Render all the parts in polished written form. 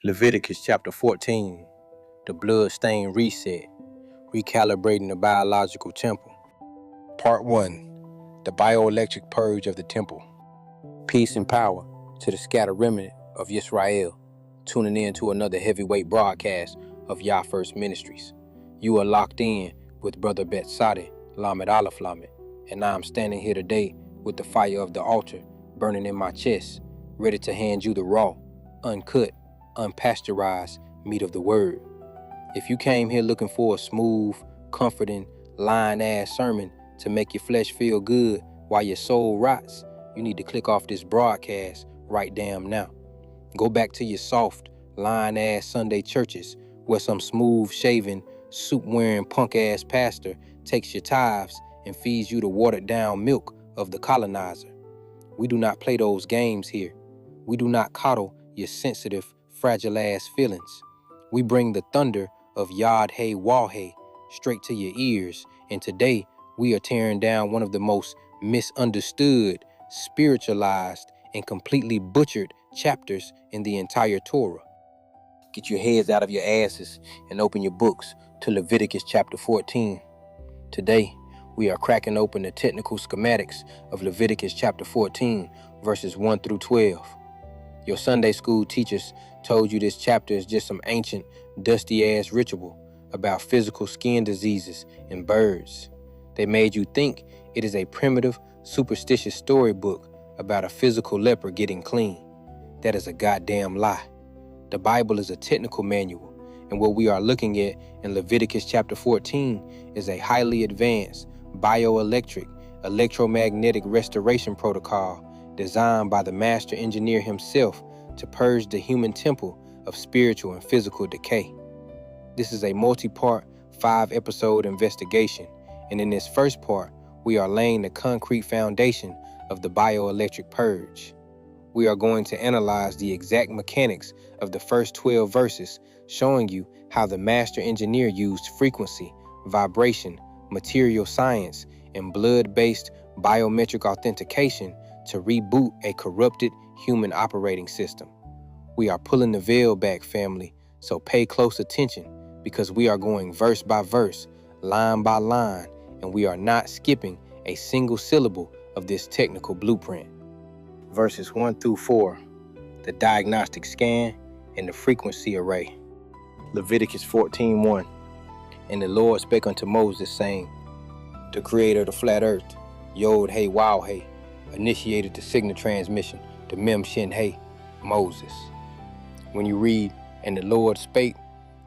Leviticus chapter 14, the blood-stained reset, recalibrating the biological temple. Part 1, the bioelectric purge of the temple. Peace and power to the scattered remnant of Yisrael, tuning in to another heavyweight broadcast of Yah First Ministries. You are locked in with Brother Betsade, Lamed Aleph Lamed, and I am standing here today with the fire of the altar burning in my chest, ready to hand you the raw, uncut, unpasteurized meat of the word. If you came here looking for a smooth, comforting, line-ass sermon to make your flesh feel good while your soul rots, you need to click off this broadcast right damn now. Go back to your soft, line-ass Sunday churches where some smooth-shaven, suit-wearing punk-ass pastor takes your tithes and feeds you the watered-down milk of the colonizer. We do not play those games here. We do not coddle your sensitive, fragile-ass feelings. We bring the thunder of Yod Hey Wah straight to your ears, and today we are tearing down one of the most misunderstood, spiritualized, and completely butchered chapters in the entire Torah. Get your heads out of your asses and open your books to Leviticus chapter 14. Today, we are cracking open the technical schematics of Leviticus chapter 14, verses 1 through 12. Your Sunday school teachers told you this chapter is just some ancient, dusty-ass ritual about physical skin diseases and birds. They made you think it is a primitive, superstitious storybook about a physical leper getting clean. That is a goddamn lie. The Bible is a technical manual, and what we are looking at in Leviticus chapter 14 is a highly advanced, bioelectric, electromagnetic restoration protocol designed by the master engineer himself to purge the human temple of spiritual and physical decay. This is a multi-part, 5-episode investigation, and in this first part, we are laying the concrete foundation of the bioelectric purge. We are going to analyze the exact mechanics of the first 12 verses, showing you how the master engineer used frequency, vibration, material science, and blood-based biometric authentication to reboot a corrupted human operating system. We are pulling the veil back, family, so pay close attention because we are going verse by verse, line by line, and we are not skipping a single syllable of this technical blueprint. Verses 1 through 4, the diagnostic scan and the frequency array. Leviticus 14:1. And the Lord spake unto Moses, saying, the creator of the flat earth, Yod Hey Wow Hey, initiated the signal transmission to Mem Shin Hey, Moses. When you read, and the Lord spake,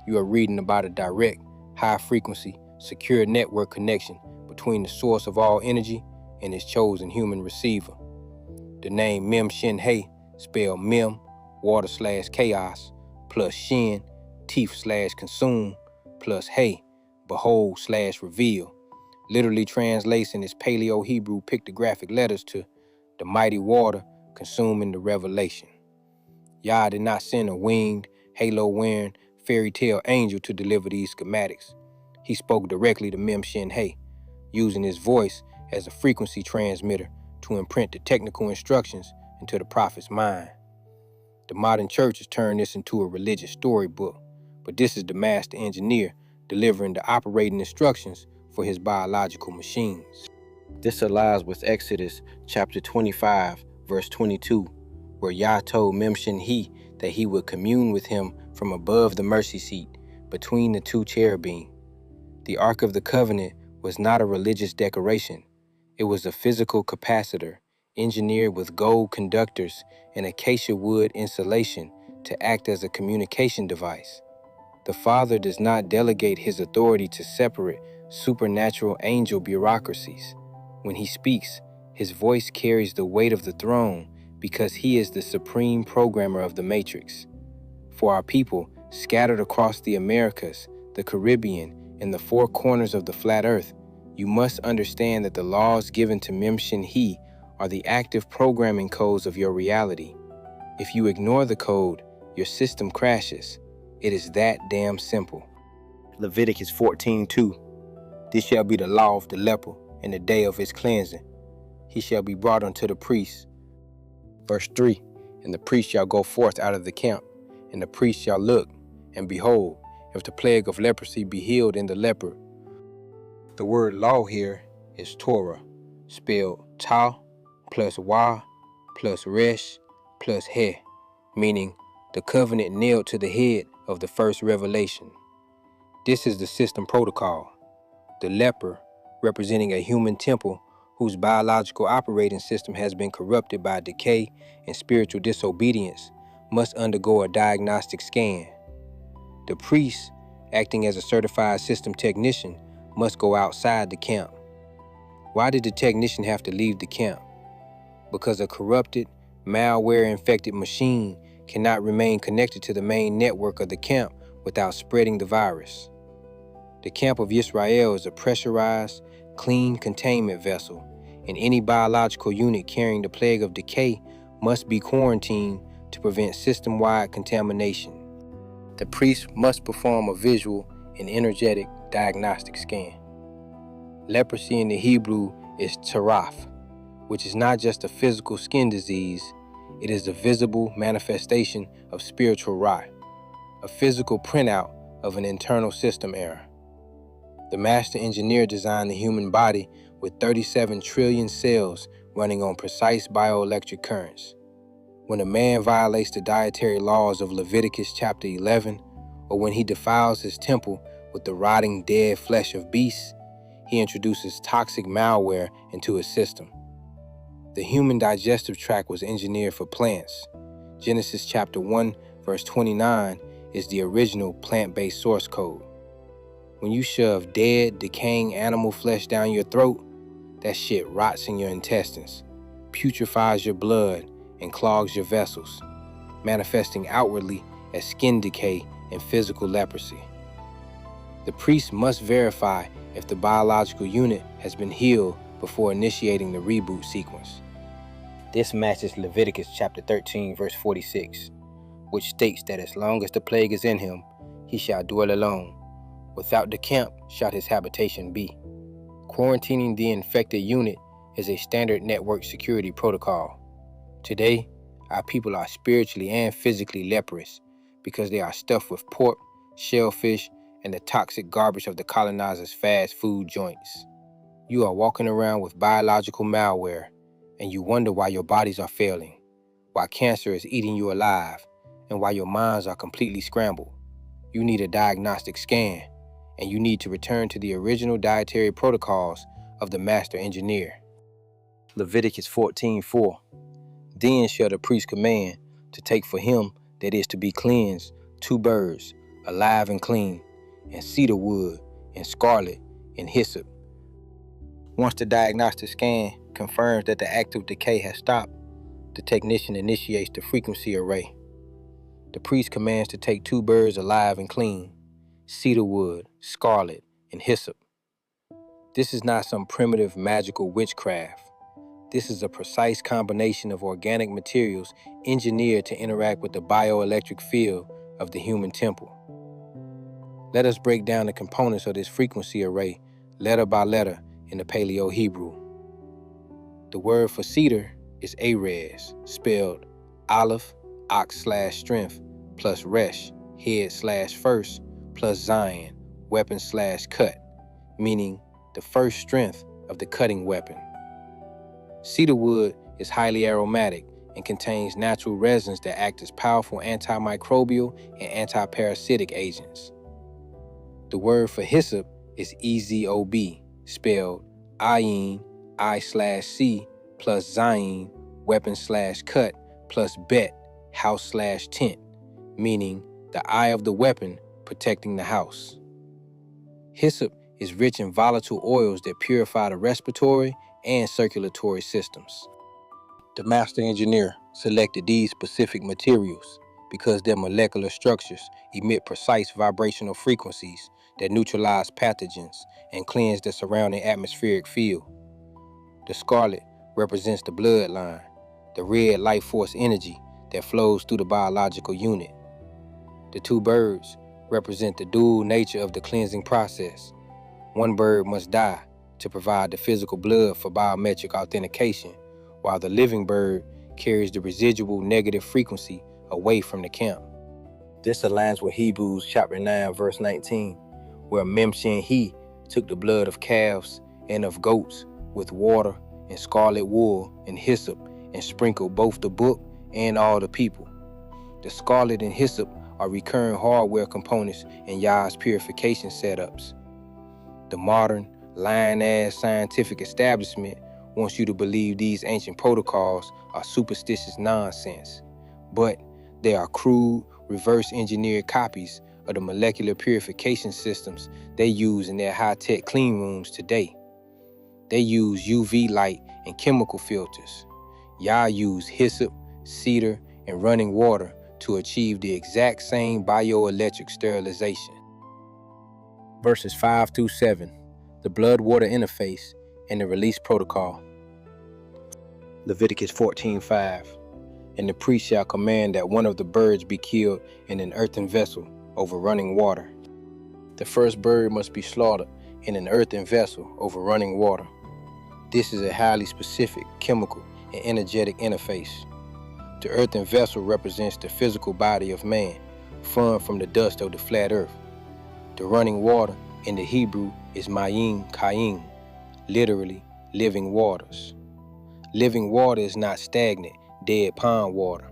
you are reading about a direct, high-frequency, secure network connection between the source of all energy and his chosen human receiver. The name Mem Shin Hey, spelled Mem, water/chaos, plus Shin, teeth/consume, plus Hey, behold/reveal, literally translates in its Paleo-Hebrew pictographic letters to the mighty water consuming the revelation. Yah did not send a winged, halo-wearing, fairy tale angel to deliver these schematics. He spoke directly to Mem Shin Hey, using his voice as a frequency transmitter to imprint the technical instructions into the prophet's mind. The modern church has turned this into a religious storybook, but this is the master engineer delivering the operating instructions for his biological machines. This aligns with Exodus chapter 25, verse 22, where Yah told Mem Shin He that he would commune with him from above the mercy seat, between the two cherubim. The Ark of the Covenant was not a religious decoration. It was a physical capacitor, engineered with gold conductors and acacia wood insulation to act as a communication device. The Father does not delegate his authority to separate, supernatural angel bureaucracies. When he speaks, his voice carries the weight of the throne because he is the supreme programmer of the matrix. For our people scattered across the Americas, the Caribbean, and the four corners of the flat earth, you must understand that the laws given to Mem Shin He are the active programming codes of your reality. If you ignore the code, your system crashes. It is that damn simple. Leviticus 14:2. This shall be the law of the leper in the day of his cleansing. He shall be brought unto the priest. Verse 3. And the priest shall go forth out of the camp, And the priest shall look, and behold, if the plague of leprosy be healed in the leper. The word law here is Torah, spelled Ta plus Wa plus Resh plus He, meaning the covenant nailed to the head of the first revelation. This is the system protocol. The leper, representing a human temple whose biological operating system has been corrupted by decay and spiritual disobedience, must undergo a diagnostic scan. The priest, acting as a certified system technician, must go outside the camp. Why did the technician have to leave the camp? Because a corrupted, malware-infected machine cannot remain connected to the main network of the camp without spreading the virus. The camp of Israel is a pressurized, clean containment vessel, and any biological unit carrying the plague of decay must be quarantined to prevent system-wide contamination. The priest must perform a visual and energetic diagnostic scan. Leprosy in the Hebrew is taraf, which is not just a physical skin disease, it is a visible manifestation of spiritual rot, a physical printout of an internal system error. The master engineer designed the human body with 37 trillion cells running on precise bioelectric currents. When a man violates the dietary laws of Leviticus chapter 11, or when he defiles his temple with the rotting dead flesh of beasts, he introduces toxic malware into his system. The human digestive tract was engineered for plants. Genesis chapter 1, verse 29 is the original plant-based source code. When you shove dead, decaying animal flesh down your throat, that shit rots in your intestines, putrefies your blood, and clogs your vessels, manifesting outwardly as skin decay and physical leprosy. The priest must verify if the biological unit has been healed before initiating the reboot sequence. This matches Leviticus chapter 13, verse 46, which states that as long as the plague is in him, he shall dwell alone. Without the camp shall his habitation be. Quarantining the infected unit is a standard network security protocol. Today, our people are spiritually and physically leprous because they are stuffed with pork, shellfish, and the toxic garbage of the colonizers' fast food joints. You are walking around with biological malware, and you wonder why your bodies are failing, why cancer is eating you alive, and why your minds are completely scrambled. You need a diagnostic scan, and you need to return to the original dietary protocols of the master engineer. Leviticus 14:4. Then shall the priest command to take for him that is to be cleansed 2 birds, alive and clean, and cedar wood, and scarlet, and hyssop. Once the diagnostic scan confirms that the active decay has stopped, the technician initiates the frequency array. The priest commands to take 2 birds alive and clean, cedar wood, scarlet, and hyssop. This is not some primitive magical witchcraft. This is a precise combination of organic materials engineered to interact with the bioelectric field of the human temple. Let us break down the components of this frequency array letter by letter in the Paleo Hebrew. The word for cedar is Arez, spelled Aleph, ox/strength, plus Resh, head/first, plus Zion, weapon/cut, meaning the first strength of the cutting weapon. Cedar wood is highly aromatic and contains natural resins that act as powerful antimicrobial and antiparasitic agents. The word for hyssop is EZOB, spelled Ayin, I/C, plus Zayin, weapon/cut, plus Bet, house/tent, meaning the eye of the weapon protecting the house. Hyssop is rich in volatile oils that purify the respiratory and circulatory systems. The master engineer selected these specific materials because their molecular structures emit precise vibrational frequencies that neutralize pathogens and cleanse the surrounding atmospheric field. The scarlet represents the bloodline, the red life force energy that flows through the biological unit. The 2 birds represent the dual nature of the cleansing process. One bird must die to provide the physical blood for biometric authentication, while the living bird carries the residual negative frequency away from the camp. This aligns with Hebrews chapter 9, verse 19, where Memshi and he took the blood of calves and of goats with water and scarlet wool and hyssop and sprinkled both the book and all the people. The scarlet and hyssop are recurring hardware components in Yah's purification setups. The modern, lying-ass scientific establishment wants you to believe these ancient protocols are superstitious nonsense, but they are crude, reverse-engineered copies of the molecular purification systems they use in their high-tech clean rooms today. They use UV light and chemical filters. Yah use hyssop, cedar, and running water to achieve the exact same bioelectric sterilization. Verses 5 through 7, the blood-water interface and the release protocol. Leviticus 14:5, and the priest shall command that one of the birds be killed in an earthen vessel over running water. The first bird must be slaughtered in an earthen vessel over running water. This is a highly specific chemical and energetic interface. The earthen vessel represents the physical body of man, formed from the dust of the flat earth. The running water in the Hebrew is Mayim Kayim, literally living waters. Living water is not stagnant, dead pond water.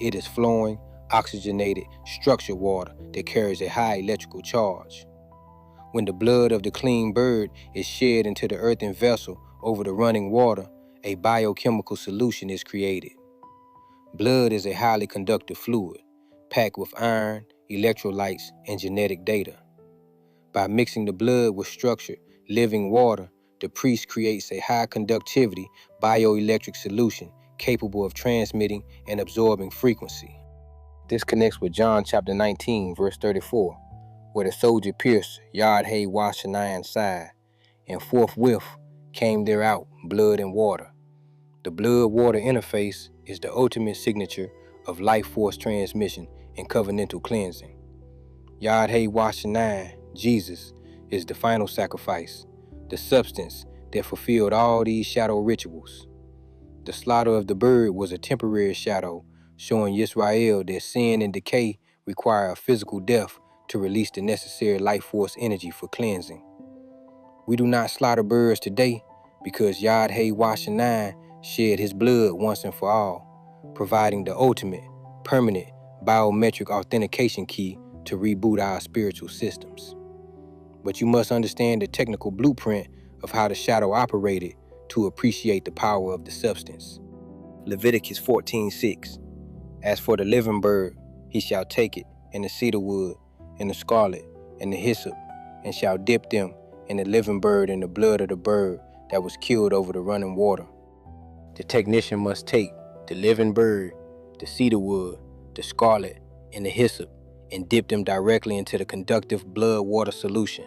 It is flowing, oxygenated, structured water that carries a high electrical charge. When the blood of the clean bird is shed into the earthen vessel over the running water, a biochemical solution is created. Blood is a highly conductive fluid, packed with iron, electrolytes, and genetic data. By mixing the blood with structured, living water, the priest creates a high conductivity bioelectric solution capable of transmitting and absorbing frequency. This connects with John chapter 19, verse 34, where the soldier pierced Yad-Heh-Wah-Shanayan's side, and forthwith came there out blood and water. The blood-water interface is the ultimate signature of life force transmission and covenantal cleansing. Yad-Heh-Wah-Shanayan, Jesus, is the final sacrifice, the substance that fulfilled all these shadow rituals. The slaughter of the bird was a temporary shadow, showing Yisrael that sin and decay require a physical death to release the necessary life force energy for cleansing. We do not slaughter birds today because Yad-Heh-Wah-Shanayan shed his blood once and for all, providing the ultimate, permanent, biometric authentication key to reboot our spiritual systems. But you must understand the technical blueprint of how the shadow operated to appreciate the power of the substance. Leviticus 14:6. As for the living bird, he shall take it, and the cedar wood, and the scarlet, and the hyssop, and shall dip them in the living bird in the blood of the bird that was killed over the running water. The technician must take the living bird, the cedar wood, the scarlet, and the hyssop, and dip them directly into the conductive blood-water solution.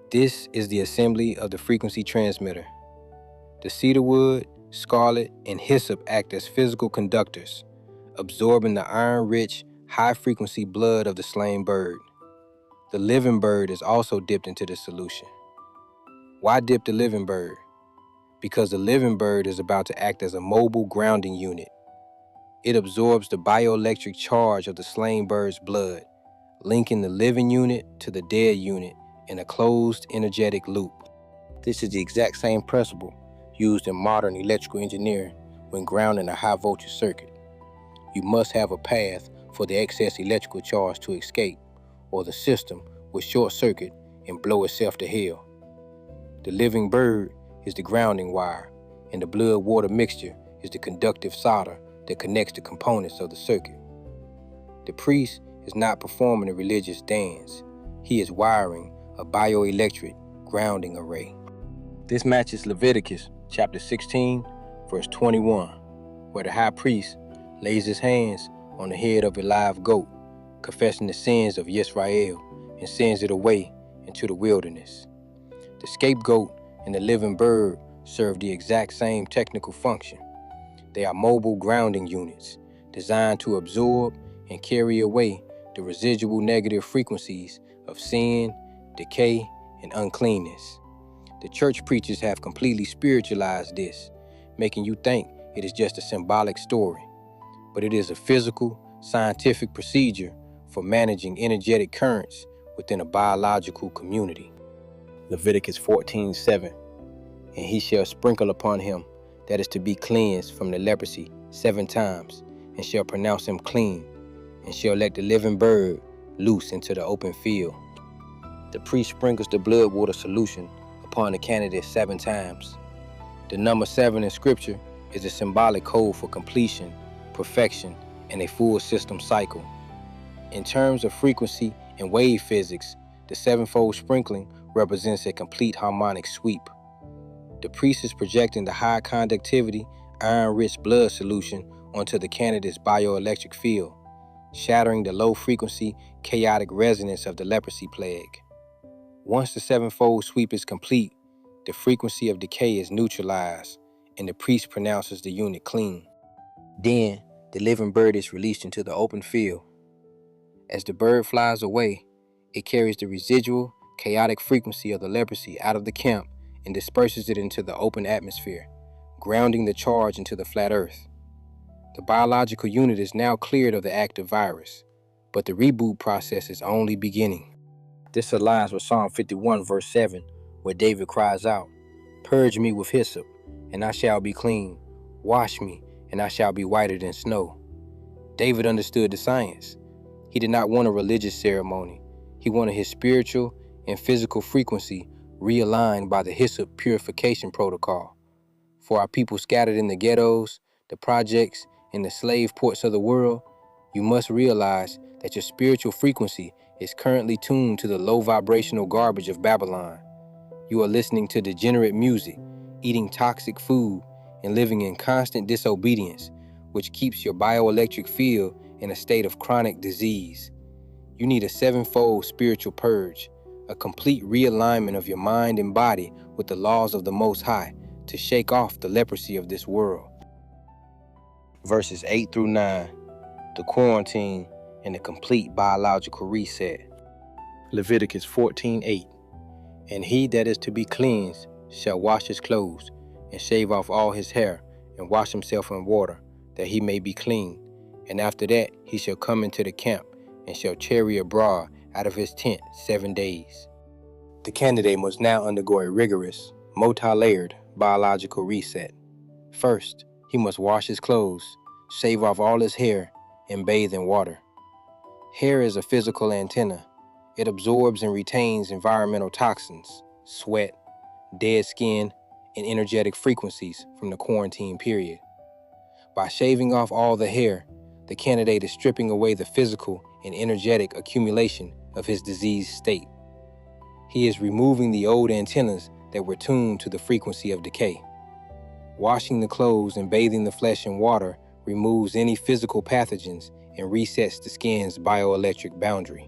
This is the assembly of the frequency transmitter. The cedar wood, scarlet, and hyssop act as physical conductors, absorbing the iron-rich, high-frequency blood of the slain bird. The living bird is also dipped into the solution. Why dip the living bird? Because the living bird is about to act as a mobile grounding unit. It absorbs the bioelectric charge of the slain bird's blood, linking the living unit to the dead unit in a closed energetic loop. This is the exact same principle used in modern electrical engineering when grounding a high-voltage circuit. You must have a path for the excess electrical charge to escape, or the system will short-circuit and blow itself to hell. The living bird is the grounding wire, and the blood-water mixture is the conductive solder that connects the components of the circuit. The priest is not performing a religious dance. He is wiring a bioelectric grounding array. This matches Leviticus chapter 16, verse 21, where the high priest lays his hands on the head of a live goat, confessing the sins of Yisrael, and sends it away into the wilderness. The scapegoat and the living bird serve the exact same technical function. They are mobile grounding units designed to absorb and carry away the residual negative frequencies of sin, decay, and uncleanness. The church preachers have completely spiritualized this, making you think it is just a symbolic story. But it is a physical, scientific procedure for managing energetic currents within a biological community. Leviticus 14:7. And he shall sprinkle upon him that is to be cleansed from the leprosy 7 times, and shall pronounce him clean, and shall let the living bird loose into the open field. The priest sprinkles the blood water solution upon the candidate 7 times. The number 7 in scripture is a symbolic code for completion, perfection, and a full system cycle. In terms of frequency and wave physics, the 7-fold sprinkling represents a complete harmonic sweep. The priest is projecting the high conductivity, iron-rich blood solution onto the candidate's bioelectric field, shattering the low-frequency, chaotic resonance of the leprosy plague. Once the 7-fold sweep is complete, the frequency of decay is neutralized, and the priest pronounces the unit clean. Then, the living bird is released into the open field. As the bird flies away, it carries the residual, chaotic frequency of the leprosy out of the camp and disperses it into the open atmosphere, grounding the charge into the flat earth. The biological unit is now cleared of the active virus, but the reboot process is only beginning. This aligns with Psalm 51 verse 7, where David cries out, "Purge me with hyssop, and I shall be clean. Wash me, and I shall be whiter than snow." David understood the science. He did not want a religious ceremony. He wanted his spiritual and physical frequency realigned by the hyssop purification protocol. For our people scattered in the ghettos, the projects, and the slave ports of the world, you must realize that your spiritual frequency is currently tuned to the low vibrational garbage of Babylon. You are listening to degenerate music, eating toxic food, and living in constant disobedience, which keeps your bioelectric field in a state of chronic disease. You need a 7-fold spiritual purge, a complete realignment of your mind and body with the laws of the Most High to shake off the leprosy of this world. Verses 8 through 9, the quarantine and the complete biological reset. Leviticus 14:8. And he that is to be cleansed shall wash his clothes, and shave off all his hair, and wash himself in water, that he may be clean. And after that he shall come into the camp, and shall tarry abroad out of his tent 7 days. The candidate must now undergo a rigorous, multi-layered biological reset. First, he must wash his clothes, shave off all his hair, and bathe in water. Hair is a physical antenna. It absorbs and retains environmental toxins, sweat, dead skin, and energetic frequencies from the quarantine period. By shaving off all the hair, the candidate is stripping away the physical and energetic accumulation of his diseased state. He is removing the old antennas that were tuned to the frequency of decay. Washing the clothes and bathing the flesh in water removes any physical pathogens and resets the skin's bioelectric boundary.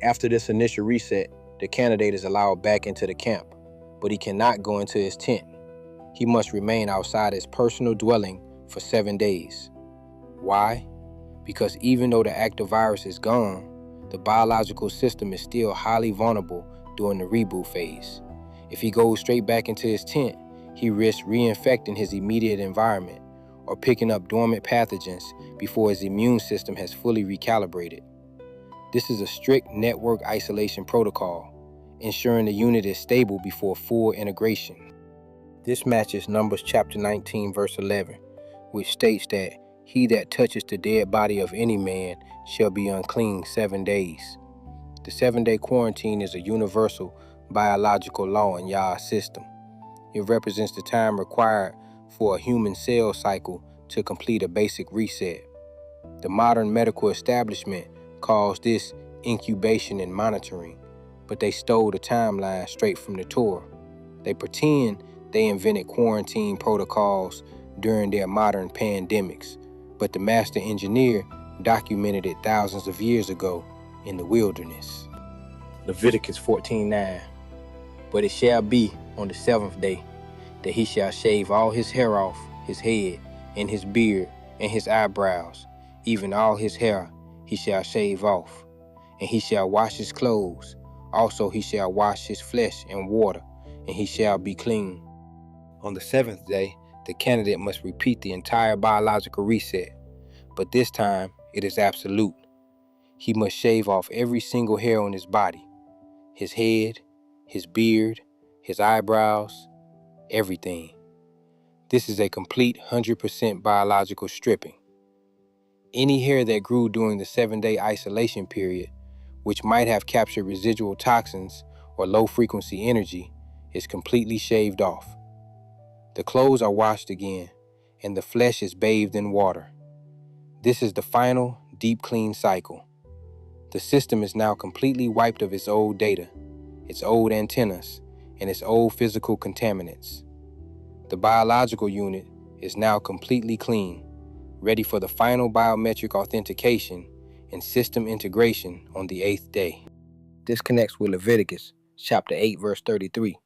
After this initial reset, the candidate is allowed back into the camp, but he cannot go into his tent. He must remain outside his personal dwelling for 7 days. Why? Because even though the active virus is gone, the biological system is still highly vulnerable during the reboot phase. If he goes straight back into his tent, he risks reinfecting his immediate environment or picking up dormant pathogens before his immune system has fully recalibrated. This is a strict network isolation protocol, ensuring the unit is stable before full integration. This matches Numbers chapter 19 verse 11, which states that he that touches the dead body of any man shall be unclean 7 days. The 7-day quarantine is a universal biological law in Yah's system. It represents the time required for a human cell cycle to complete a basic reset. The modern medical establishment calls this incubation and monitoring, but they stole the timeline straight from the Torah. They pretend they invented quarantine protocols during their modern pandemics, but the master engineer documented it thousands of years ago in the wilderness. Leviticus 14:9. But it shall be on the 7th day that he shall shave all his hair off his head, and his beard, and his eyebrows, even all his hair he shall shave off. And he shall wash his clothes, also he shall wash his flesh in water, and he shall be clean. On the 7th day, the candidate must repeat the entire biological reset, but this time it is absolute. He must shave off every single hair on his body, his head, his beard, his eyebrows, everything. This is a complete 100% biological stripping. Any hair that grew during the 7-day isolation period, which might have captured residual toxins or low-frequency energy, is completely shaved off. The clothes are washed again, and the flesh is bathed in water. This is the final, deep clean cycle. The system is now completely wiped of its old data, its old antennas, and its old physical contaminants. The biological unit is now completely clean, ready for the final biometric authentication and system integration on the 8th day. This connects with Leviticus chapter 8, verse 33,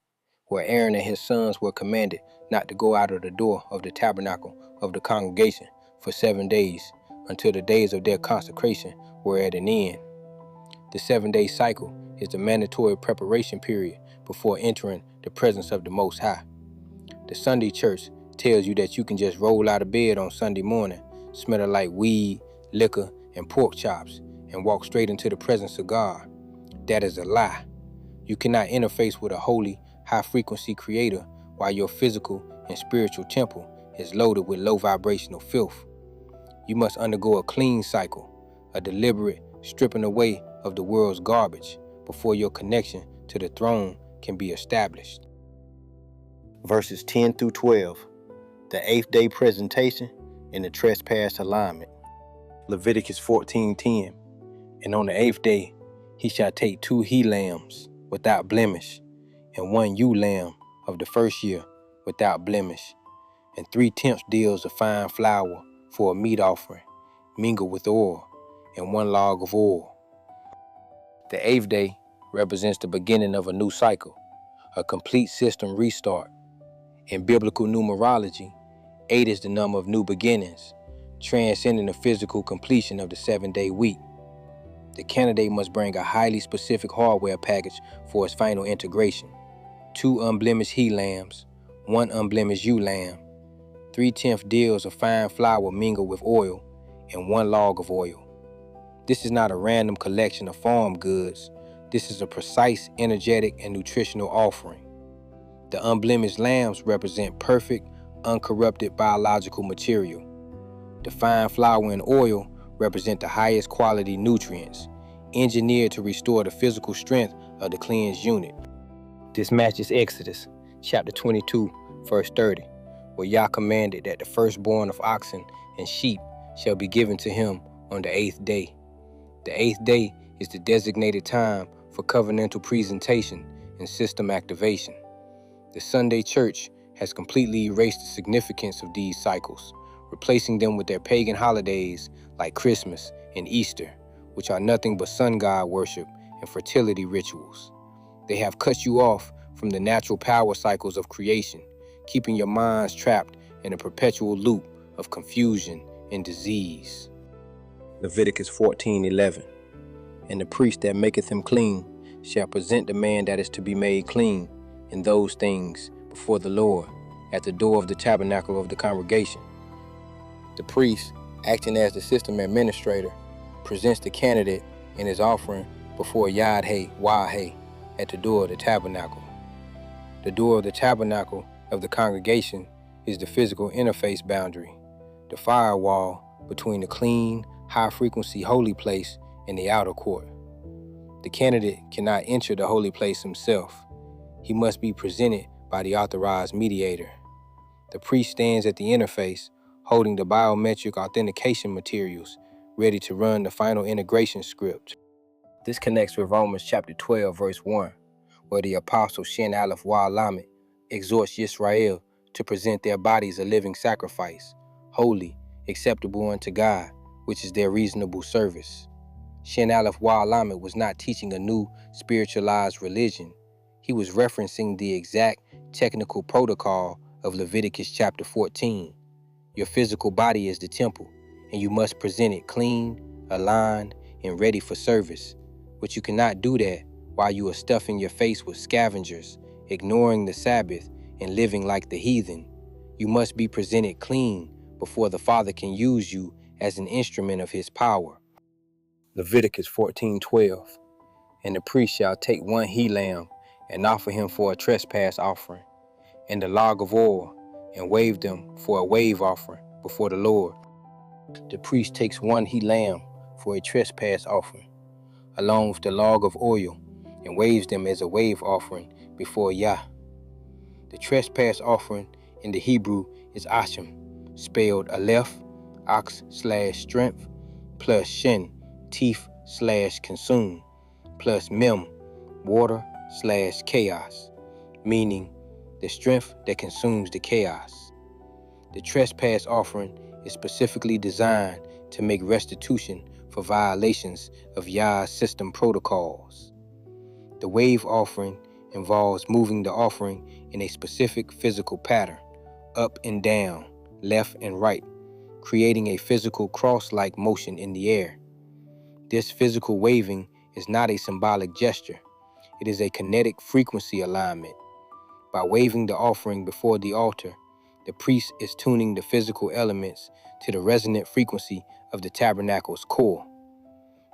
where Aaron and his sons were commanded not to go out of the door of the tabernacle of the congregation for 7 days until the days of their consecration were at an end. The 7-day cycle is the mandatory preparation period before entering the presence of the Most High. The Sunday church tells you that you can just roll out of bed on Sunday morning, smelling like weed, liquor, and pork chops, and walk straight into the presence of God. That is a lie. You cannot interface with a holy, high-frequency creator while your physical and spiritual temple is loaded with low-vibrational filth. You must undergo a clean cycle, a deliberate stripping away of the world's garbage before your connection to the throne can be established. Verses 10 through 12, the 8th day presentation and the trespass alignment. Leviticus 14:10, and on the 8th day he shall take 2 he-lambs without blemish, and 1 ewe-lamb of the first year without blemish, and 3/10 deals of fine flour for a meat offering, mingled with oil, and 1 log of oil. The 8th day represents the beginning of a new cycle, a complete system restart. In biblical numerology, 8 is the number of new beginnings, transcending the physical completion of the 7-day week. The candidate must bring a highly specific hardware package for its final integration: 2 unblemished he-lambs, 1 unblemished ewe-lamb, 3/10 deals of fine flour mingled with oil, and 1 log of oil. This is not a random collection of farm goods. This is a precise, energetic, and nutritional offering. The unblemished lambs represent perfect, uncorrupted biological material. The fine flour and oil represent the highest quality nutrients, engineered to restore the physical strength of the cleansed unit. This matches Exodus chapter 22, verse 30, where Yah commanded that the firstborn of oxen and sheep shall be given to him on the 8th day. The 8th day is the designated time for covenantal presentation and system activation. The Sunday church has completely erased the significance of these cycles, replacing them with their pagan holidays like Christmas and Easter, which are nothing but sun god worship and fertility rituals. They have cut you off from the natural power cycles of creation, keeping your minds trapped in a perpetual loop of confusion and disease. Leviticus 14:11, and the priest that maketh him clean shall present the man that is to be made clean in those things before the Lord at the door of the tabernacle of the congregation. The priest, acting as the system administrator, presents the candidate and his offering before Yad-Heh-Wah-Heh at the door of the tabernacle. The door of the tabernacle of the congregation is the physical interface boundary, the firewall between the clean, high-frequency holy place and the outer court. The candidate cannot enter the holy place himself. He must be presented by the authorized mediator. The priest stands at the interface, holding the biometric authentication materials, ready to run the final integration script. This connects with Romans chapter 12, verse 1, where the apostle Shin Aleph Wa Lamed exhorts Yisrael to present their bodies a living sacrifice, holy, acceptable unto God, which is their reasonable service. Shin Aleph Wa Lamed was not teaching a new spiritualized religion. He was referencing the exact technical protocol of Leviticus chapter 14. Your physical body is the temple, and you must present it clean, aligned, and ready for service. But you cannot do that while you are stuffing your face with scavengers, ignoring the Sabbath, and living like the heathen. You must be presented clean before the Father can use you as an instrument of His power. Leviticus 14:12. And the priest shall take one he-lamb and offer him for a trespass offering, and a log of oil, and wave them for a wave offering before the Lord. The priest takes one he-lamb for a trespass offering, along with the log of oil, and waves them as a wave offering before Yah. The trespass offering in the Hebrew is Asham, spelled Aleph, ox/strength, plus Shin, teeth/consume, plus Mem, water/chaos, meaning the strength that consumes the chaos. The trespass offering is specifically designed to make restitution for violations of Yah's system protocols. The wave offering involves moving the offering in a specific physical pattern, up and down, left and right, creating a physical cross-like motion in the air. This physical waving is not a symbolic gesture. It is a kinetic frequency alignment. By waving the offering before the altar, the priest is tuning the physical elements to the resonant frequency of the tabernacle's core.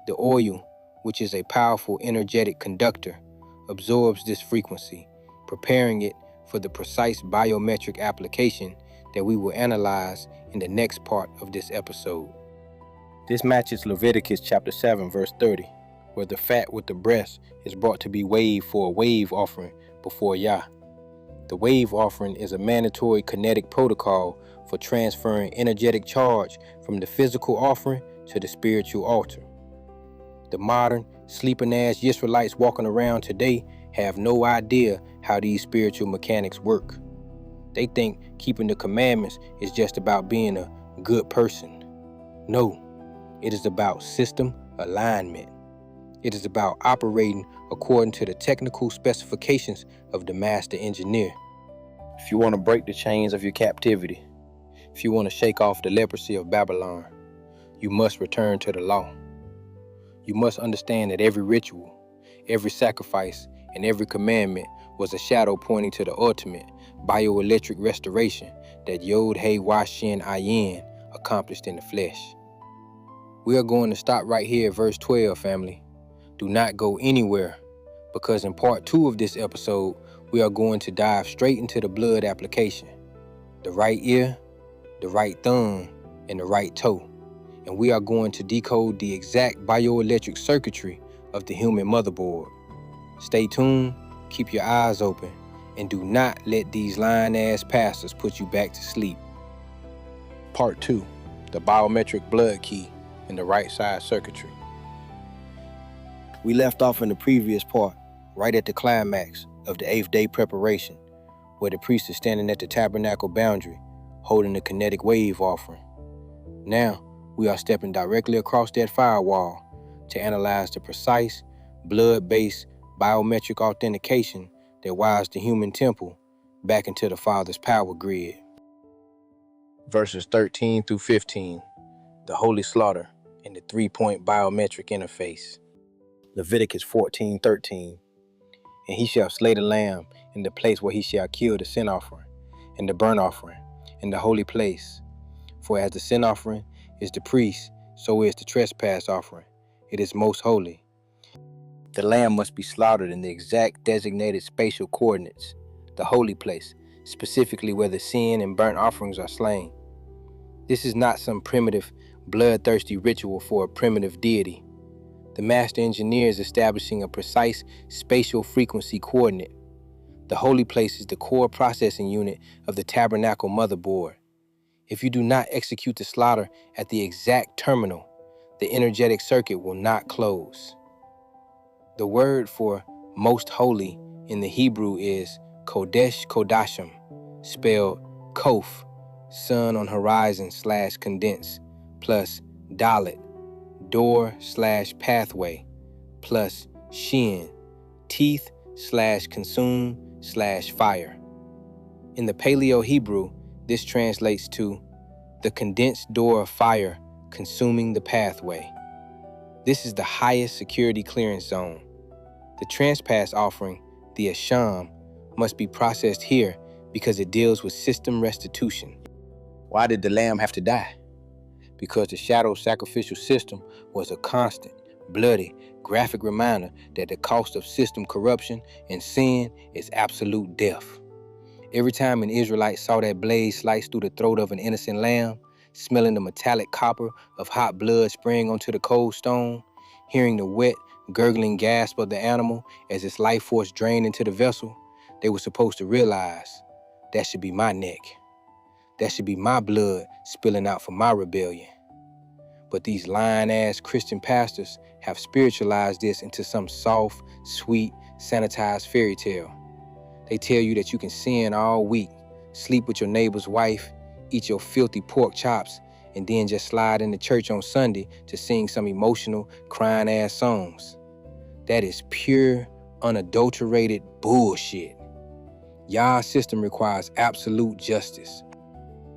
The oil, which is a powerful energetic conductor, absorbs this frequency, preparing it for the precise biometric application that we will analyze in the next part of this episode. This matches Leviticus chapter 7, verse 30, where the fat with the breast is brought to be waved for a wave offering before Yah. The wave offering is a mandatory kinetic protocol for transferring energetic charge from the physical offering to the spiritual altar. The modern, sleeping-ass Israelites walking around today have no idea how these spiritual mechanics work. They think keeping the commandments is just about being a good person. No, it is about system alignment. It is about operating according to the technical specifications of the master engineer. If you want to break the chains of your captivity, if you want to shake off the leprosy of Babylon, you must return to the law. You must understand that every ritual, every sacrifice, and every commandment was a shadow pointing to the ultimate bioelectric restoration that Yod He Wah Shin Ayin accomplished in the flesh. We are going to stop right here at verse 12, family. Do not go anywhere, because in part 2 of this episode, we are going to dive straight into the blood application. The right ear, the right thumb, and the right toe. And we are going to decode the exact bioelectric circuitry of the human motherboard. Stay tuned, keep your eyes open, and do not let these lying-ass pastors put you back to sleep. Part 2, the biometric blood key and the right side circuitry. We left off in the previous part, right at the climax of the 8th day preparation, where the priest is standing at the tabernacle boundary, holding the kinetic wave offering. Now, we are stepping directly across that firewall to analyze the precise, blood-based biometric authentication that wires the human temple back into the Father's power grid. Verses 13 through 15, the holy slaughter and the 3-point biometric interface. Leviticus 14:13, and he shall slay the lamb in the place where he shall kill the sin offering and the burnt offering in the holy place. For as the sin offering is the priest, so is the trespass offering. It is most holy. The lamb must be slaughtered in the exact designated spatial coordinates, the holy place, specifically where the sin and burnt offerings are slain. This is not some primitive, bloodthirsty ritual for a primitive deity. The master engineer is establishing a precise spatial frequency coordinate. The holy place is the core processing unit of the tabernacle motherboard. If you do not execute the slaughter at the exact terminal, the energetic circuit will not close. The word for most holy in the Hebrew is Kodesh Kodashim, spelled Kof, sun on horizon / condense, plus Dalet, door/pathway, plus Shin, teeth / consume / fire. In the Paleo Hebrew, this translates to the condensed door of fire consuming the pathway. This is the highest security clearance zone. The trespass offering, the Asham, must be processed here because it deals with system restitution. Why did the lamb have to die? Because the shadow sacrificial system was a constant, bloody, graphic reminder that the cost of system corruption and sin is absolute death. Every time an Israelite saw that blade slice through the throat of an innocent lamb, smelling the metallic copper of hot blood spraying onto the cold stone, hearing the wet, gurgling gasp of the animal as its life force drained into the vessel, they were supposed to realize, that should be my neck. That should be my blood spilling out for my rebellion. But these lying-ass Christian pastors have spiritualized this into some soft, sweet, sanitized fairy tale. They tell you that you can sin all week, sleep with your neighbor's wife, eat your filthy pork chops, and then just slide into church on Sunday to sing some emotional, crying-ass songs. That is pure, unadulterated bullshit. Yah's system requires absolute justice.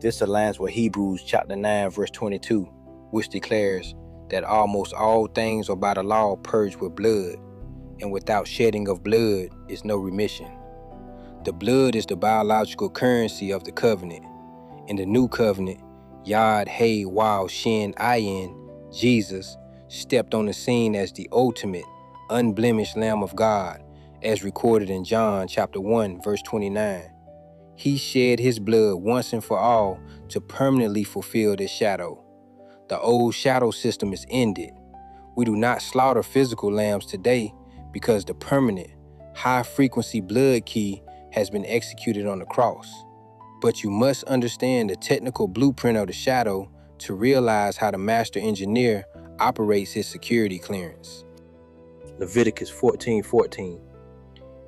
This aligns with Hebrews chapter 9, verse 22, which declares that almost all things are by the law purged with blood, and without shedding of blood is no remission. The blood is the biological currency of the covenant. In the new covenant, Yad Hey Waw Shin Ayin, Jesus, stepped on the scene as the ultimate, unblemished Lamb of God, as recorded in John chapter 1, verse 29. He shed his blood once and for all to permanently fulfill this shadow. The old shadow system is ended. We do not slaughter physical lambs today because the permanent, high-frequency blood key has been executed on the cross. But you must understand the technical blueprint of the shadow to realize how the master engineer operates his security clearance. Leviticus 14:14.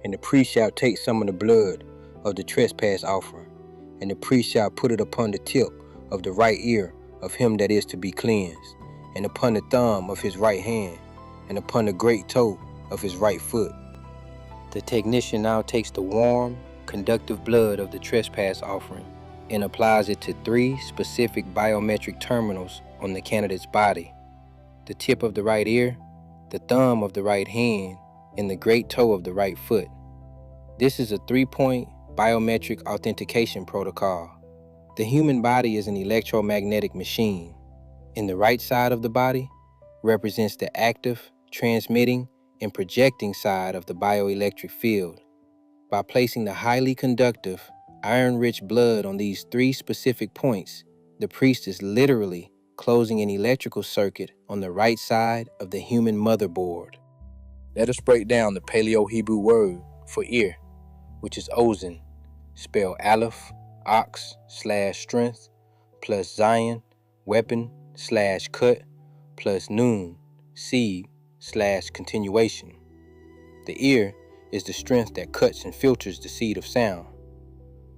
And the priest shall take some of the blood of the trespass offering, and the priest shall put it upon the tip of the right ear of him that is to be cleansed, and upon the thumb of his right hand, and upon the great toe of his right foot. The technician now takes the warm, conductive blood of the trespass offering and applies it to 3 specific biometric terminals on the candidate's body: the tip of the right ear, the thumb of the right hand, and the great toe of the right foot. This is a 3-point biometric authentication protocol. The human body is an electromagnetic machine. In the right side of the body represents the active, transmitting, and projecting side of the bioelectric field. By placing the highly conductive, iron-rich blood on these 3 specific points, the priest is literally closing an electrical circuit on the right side of the human motherboard. Let us break down the Paleo-Hebrew word for ear, which is ozen, spelled aleph, ox/strength, plus zion, weapon/cut, plus noon, seed/continuation. The ear is the strength that cuts and filters the seed of sound.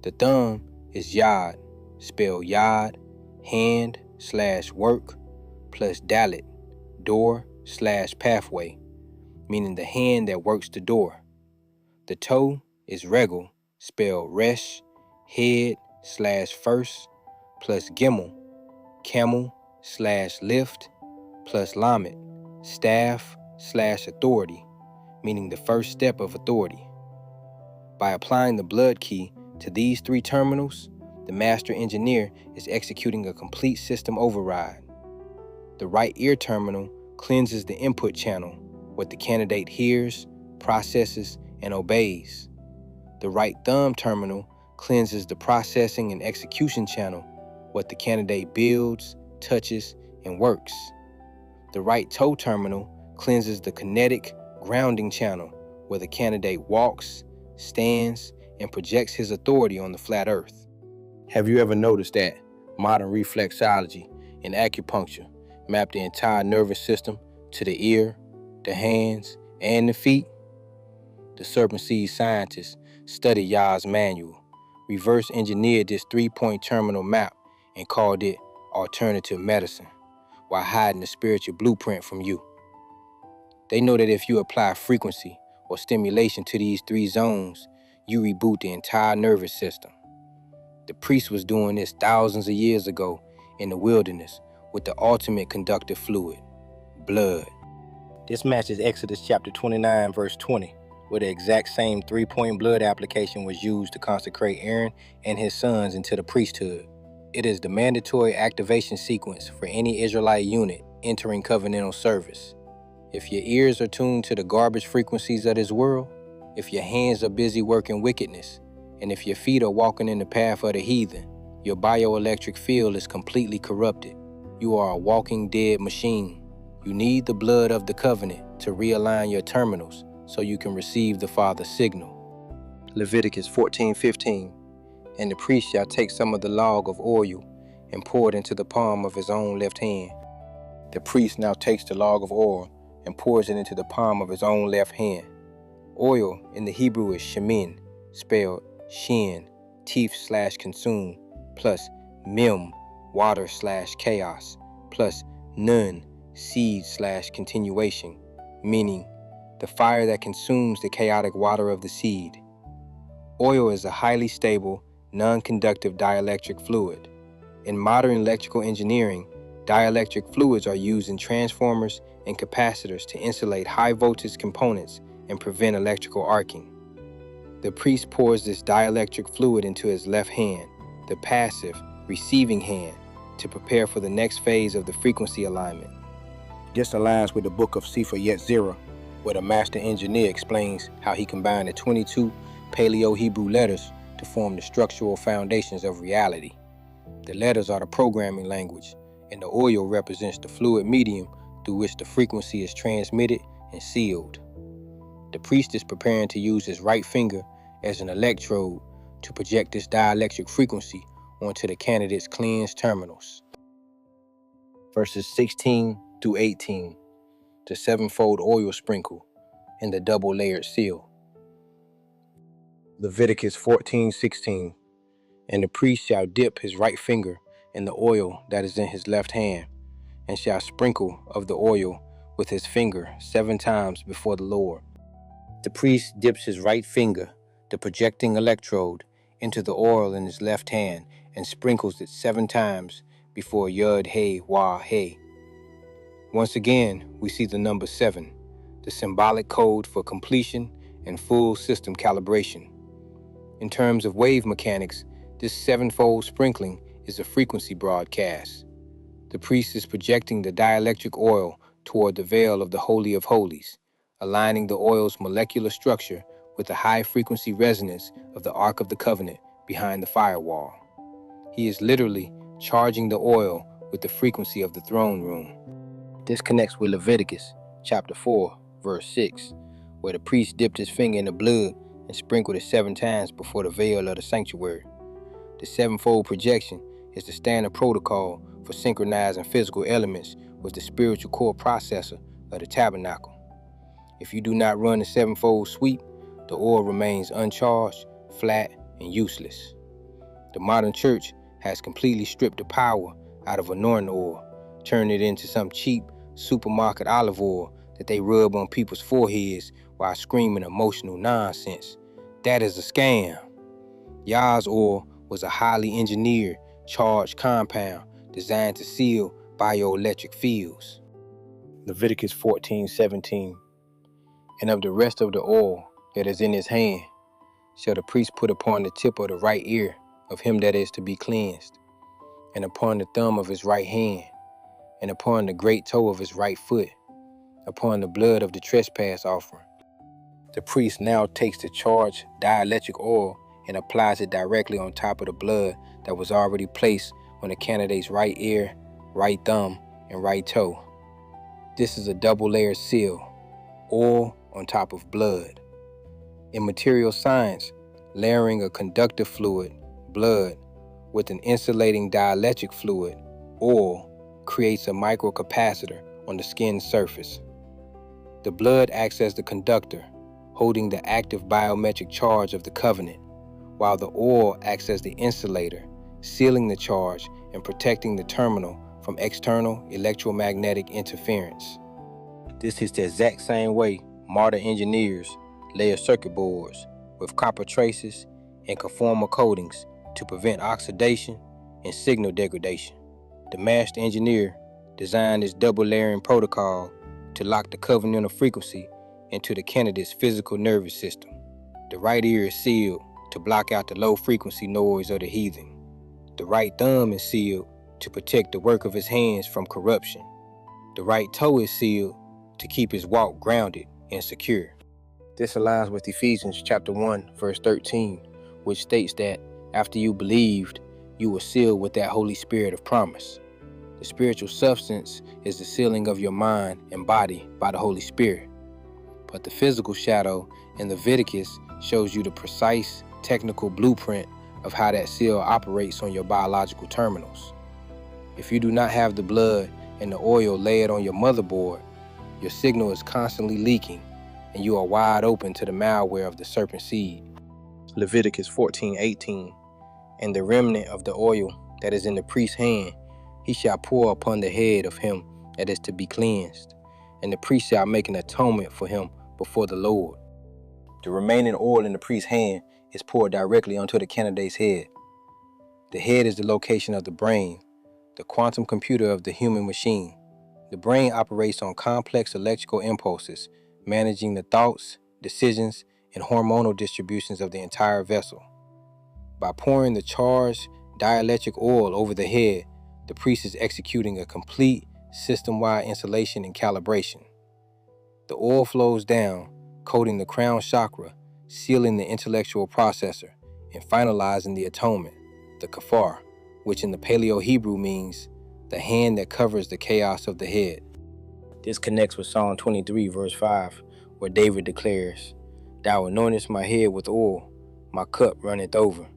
The thumb is yad, spelled yad, hand/work, plus dalit, door/pathway, meaning the hand that works the door. The toe is regal, spelled resh, head/first, plus gimel, camel/lift, plus lamet, staff/authority, meaning the first step of authority. By applying the blood key to these 3 terminals, the master engineer is executing a complete system override. The right ear terminal cleanses the input channel, what the candidate hears, processes, and obeys. The right thumb terminal cleanses the processing and execution channel, what the candidate builds, touches, and works. The right toe terminal cleanses the kinetic grounding channel, where the candidate walks, stands, and projects his authority on the flat earth. Have you ever noticed that modern reflexology and acupuncture map the entire nervous system to the ear, the hands, and the feet? The Serpent Seed scientists studied Yah's manual, reverse engineered this 3-point terminal map, and called it alternative medicine, while hiding the spiritual blueprint from you. They know that if you apply frequency or stimulation to these 3 zones, you reboot the entire nervous system. The priest was doing this thousands of years ago in the wilderness with the ultimate conductive fluid, blood. This matches Exodus chapter 29, verse 20, where the exact same 3-point blood application was used to consecrate Aaron and his sons into the priesthood. It is the mandatory activation sequence for any Israelite unit entering covenantal service. If your ears are tuned to the garbage frequencies of this world, if your hands are busy working wickedness, and if your feet are walking in the path of the heathen, your bioelectric field is completely corrupted. You are a walking dead machine. You need the blood of the covenant to realign your terminals so you can receive the Father's signal. Leviticus 14:15. And the priest shall take some of the log of oil and pour it into the palm of his own left hand. The priest now takes the log of oil and pours it into the palm of his own left hand. Oil in the Hebrew is shemin, spelled shin, teeth/consume, plus mem, water/chaos, plus nun, seed/continuation, meaning the fire that consumes the chaotic water of the seed. Oil is a highly stable, non-conductive dielectric fluid. In modern electrical engineering, dielectric fluids are used in transformers and capacitors to insulate high-voltage components and prevent electrical arcing. The priest pours this dielectric fluid into his left hand, the passive, receiving hand, to prepare for the next phase of the frequency alignment. This aligns with the book of Sefer Yetzirah, where the master engineer explains how he combined the 22 Paleo-Hebrew letters to form the structural foundations of reality. The letters are the programming language, and the oil represents the fluid medium through which the frequency is transmitted and sealed. The priest is preparing to use his right finger as an electrode to project this dielectric frequency onto the candidate's cleansed terminals. Verses 16 through 18, the sevenfold oil sprinkle and the double-layered seal. Leviticus 14:16. And the priest shall dip his right finger in the oil that is in his left hand, and shall sprinkle of the oil with his finger 7 times before the Lord. The priest dips his right finger, the projecting electrode, into the oil in his left hand and sprinkles it 7 times before Yud He Wah He. Once again, we see the number 7, the symbolic code for completion and full system calibration. In terms of wave mechanics, this 7-fold sprinkling is a frequency broadcast. The priest is projecting the dielectric oil toward the veil of the Holy of Holies, aligning the oil's molecular structure with the high-frequency resonance of the Ark of the Covenant behind the firewall. He is literally charging the oil with the frequency of the throne room. This connects with Leviticus chapter 4, verse 6, where the priest dipped his finger in the blood and sprinkled it 7 times before the veil of the sanctuary. The 7-fold projection is the standard protocol for synchronizing physical elements with the spiritual core processor of the tabernacle. If you do not run the 7-fold sweep, the oil remains uncharged, flat, and useless. The modern church has completely stripped the power out of anointing oil, turning it into some cheap supermarket olive oil that they rub on people's foreheads while screaming emotional nonsense. That is a scam. Yah's oil was a highly engineered, charged compound designed to seal bioelectric fields. Leviticus 14:17. And of the rest of the oil that is in his hand shall the priest put upon the tip of the right ear of him that is to be cleansed, and upon the thumb of his right hand, and upon the great toe of his right foot, upon the blood of the trespass offering. The priest now takes the charged dielectric oil and applies it directly on top of the blood that was already placed on the candidate's right ear, right thumb, and right toe. This is a double-layered seal, oil on top of blood. In material science, layering a conductive fluid, blood, with an insulating dielectric fluid, oil, creates a microcapacitor on the skin's surface. The blood acts as the conductor, holding the active biometric charge of the covenant, while the oil acts as the insulator, sealing the charge and protecting the terminal from external electromagnetic interference. This is the exact same way modern engineers layer circuit boards with copper traces and conformal coatings to prevent oxidation and signal degradation. The master engineer designed this double layering protocol to lock the covenantal frequency into the candidate's physical nervous system. The right ear is sealed to block out the low frequency noise of the heathen. The right thumb is sealed to protect the work of his hands from corruption. The right toe is sealed to keep his walk grounded and secure. This aligns with Ephesians chapter 1, verse 13, which states that after you believed, you were sealed with that Holy Spirit of promise. The spiritual substance is the sealing of your mind and body by the Holy Spirit. But the physical shadow in Leviticus shows you the precise technical blueprint of how that seal operates on your biological terminals. If you do not have the blood and the oil layered on your motherboard, your signal is constantly leaking and you are wide open to the malware of the serpent seed. Leviticus 14:18, and the remnant of the oil that is in the priest's hand, he shall pour upon the head of him that is to be cleansed, and the priest shall make an atonement for him before the Lord. The remaining oil in the priest's hand is poured directly onto the candidate's head. The head is the location of the brain, the quantum computer of the human machine. The brain operates on complex electrical impulses, managing the thoughts, decisions, and hormonal distributions of the entire vessel. By pouring the charged dielectric oil over the head, the priest is executing a complete system-wide installation and calibration. The oil flows down, coating the crown chakra, sealing the intellectual processor, and finalizing the atonement, the kafar, which in the Paleo-Hebrew means the hand that covers the chaos of the head. This connects with Psalm 23, verse 5, where David declares, "Thou anointest my head with oil, my cup runneth over."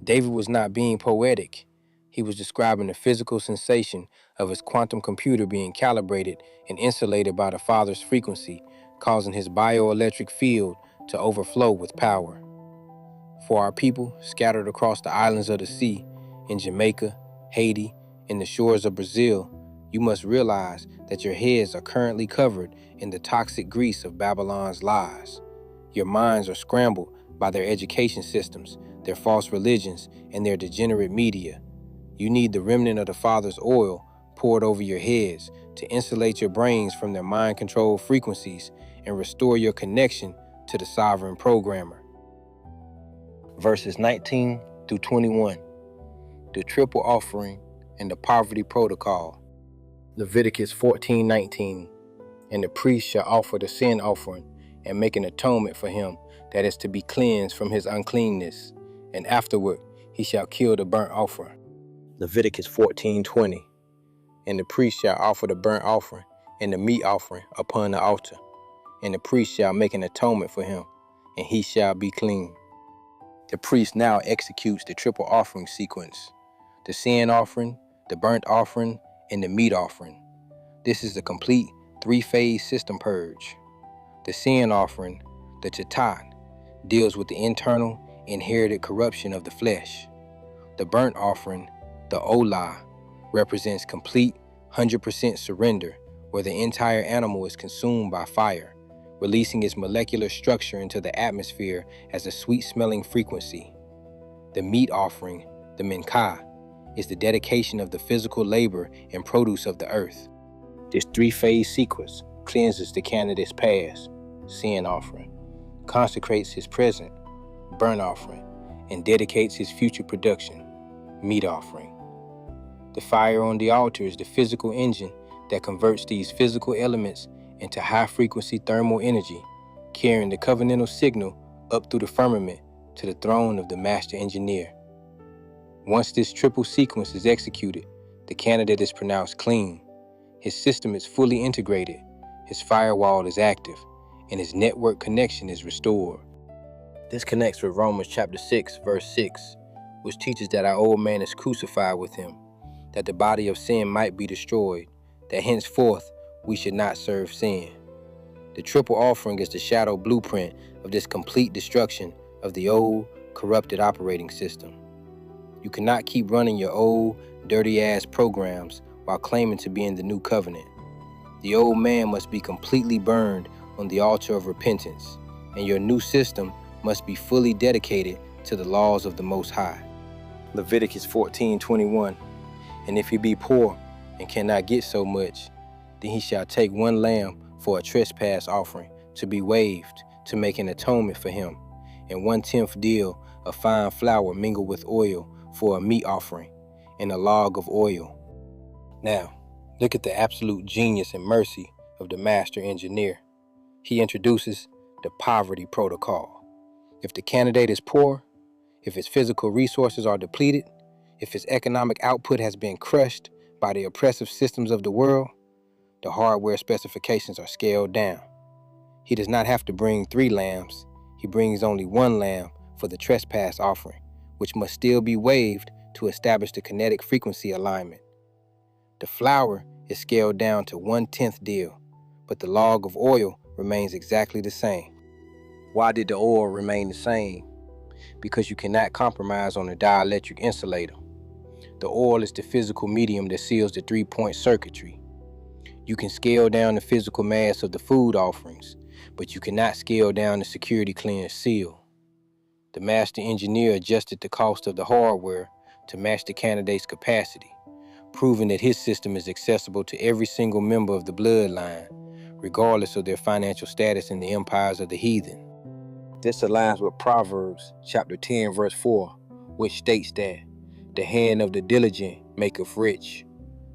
David was not being poetic. He was describing the physical sensation of his quantum computer being calibrated and insulated by the Father's frequency, causing his bioelectric field to overflow with power. For our people scattered across the islands of the sea, in Jamaica, Haiti, and the shores of Brazil, you must realize that your heads are currently covered in the toxic grease of Babylon's lies. Your minds are scrambled by their education systems, their false religions, and their degenerate media. You need the remnant of the Father's oil poured over your heads to insulate your brains from their mind-controlled frequencies and restore your connection to the sovereign programmer. Verses 19 through 21, the triple offering and the poverty protocol. Leviticus 14:19, and the priest shall offer the sin offering and make an atonement for him that is to be cleansed from his uncleanness, and afterward he shall kill the burnt offering. Leviticus 14:20, and the priest shall offer the burnt offering and the meat offering upon the altar, and the priest shall make an atonement for him, and he shall be clean. The priest now executes the triple offering sequence: the sin offering, the burnt offering, and the meat offering. This is the complete three-phase system purge. The sin offering, the chatat, deals with the internal, inherited corruption of the flesh. The burnt offering, the olah, represents complete 100% surrender, where the entire animal is consumed by fire, releasing its molecular structure into the atmosphere as a sweet-smelling frequency. The meat offering, the minkah, is the dedication of the physical labor and produce of the earth. This three-phase sequence cleanses the candidate's past, sin offering, consecrates his present, burnt offering, and dedicates his future production, meat offering. The fire on the altar is the physical engine that converts these physical elements into high-frequency thermal energy, carrying the covenantal signal up through the firmament to the throne of the master engineer. Once this triple sequence is executed, the candidate is pronounced clean. His system is fully integrated, his firewall is active, and his network connection is restored. This connects with Romans chapter 6, verse 6, which teaches that our old man is crucified with him, that the body of sin might be destroyed, that henceforth we should not serve sin. The triple offering is the shadow blueprint of this complete destruction of the old, corrupted operating system. You cannot keep running your old, dirty-ass programs while claiming to be in the new covenant. The old man must be completely burned on the altar of repentance, and your new system must be fully dedicated to the laws of the Most High. Leviticus 14:21, and if he be poor and cannot get so much, then he shall take one lamb for a trespass offering to be waived, to make an atonement for him, and 1/10 deal of fine flour mingled with oil for a meat offering, and a log of oil. Now, look at the absolute genius and mercy of the master engineer. He introduces the poverty protocol. If the candidate is poor, if his physical resources are depleted, if his economic output has been crushed by the oppressive systems of the world, the hardware specifications are scaled down. He does not have to bring 3 lambs. He brings only 1 lamb for the trespass offering, which must still be waved to establish the kinetic frequency alignment. The flour is scaled down to 1/10 deal, but the log of oil remains exactly the same. Why did the oil remain the same? Because you cannot compromise on the dielectric insulator. The oil is the physical medium that seals the 3-point circuitry. You can scale down the physical mass of the food offerings, but you cannot scale down the security clearance seal. The master engineer adjusted the cost of the hardware to match the candidate's capacity, proving that his system is accessible to every single member of the bloodline, regardless of their financial status in the empires of the heathen. This aligns with Proverbs chapter 10, verse 4, which states that the hand of the diligent maketh rich.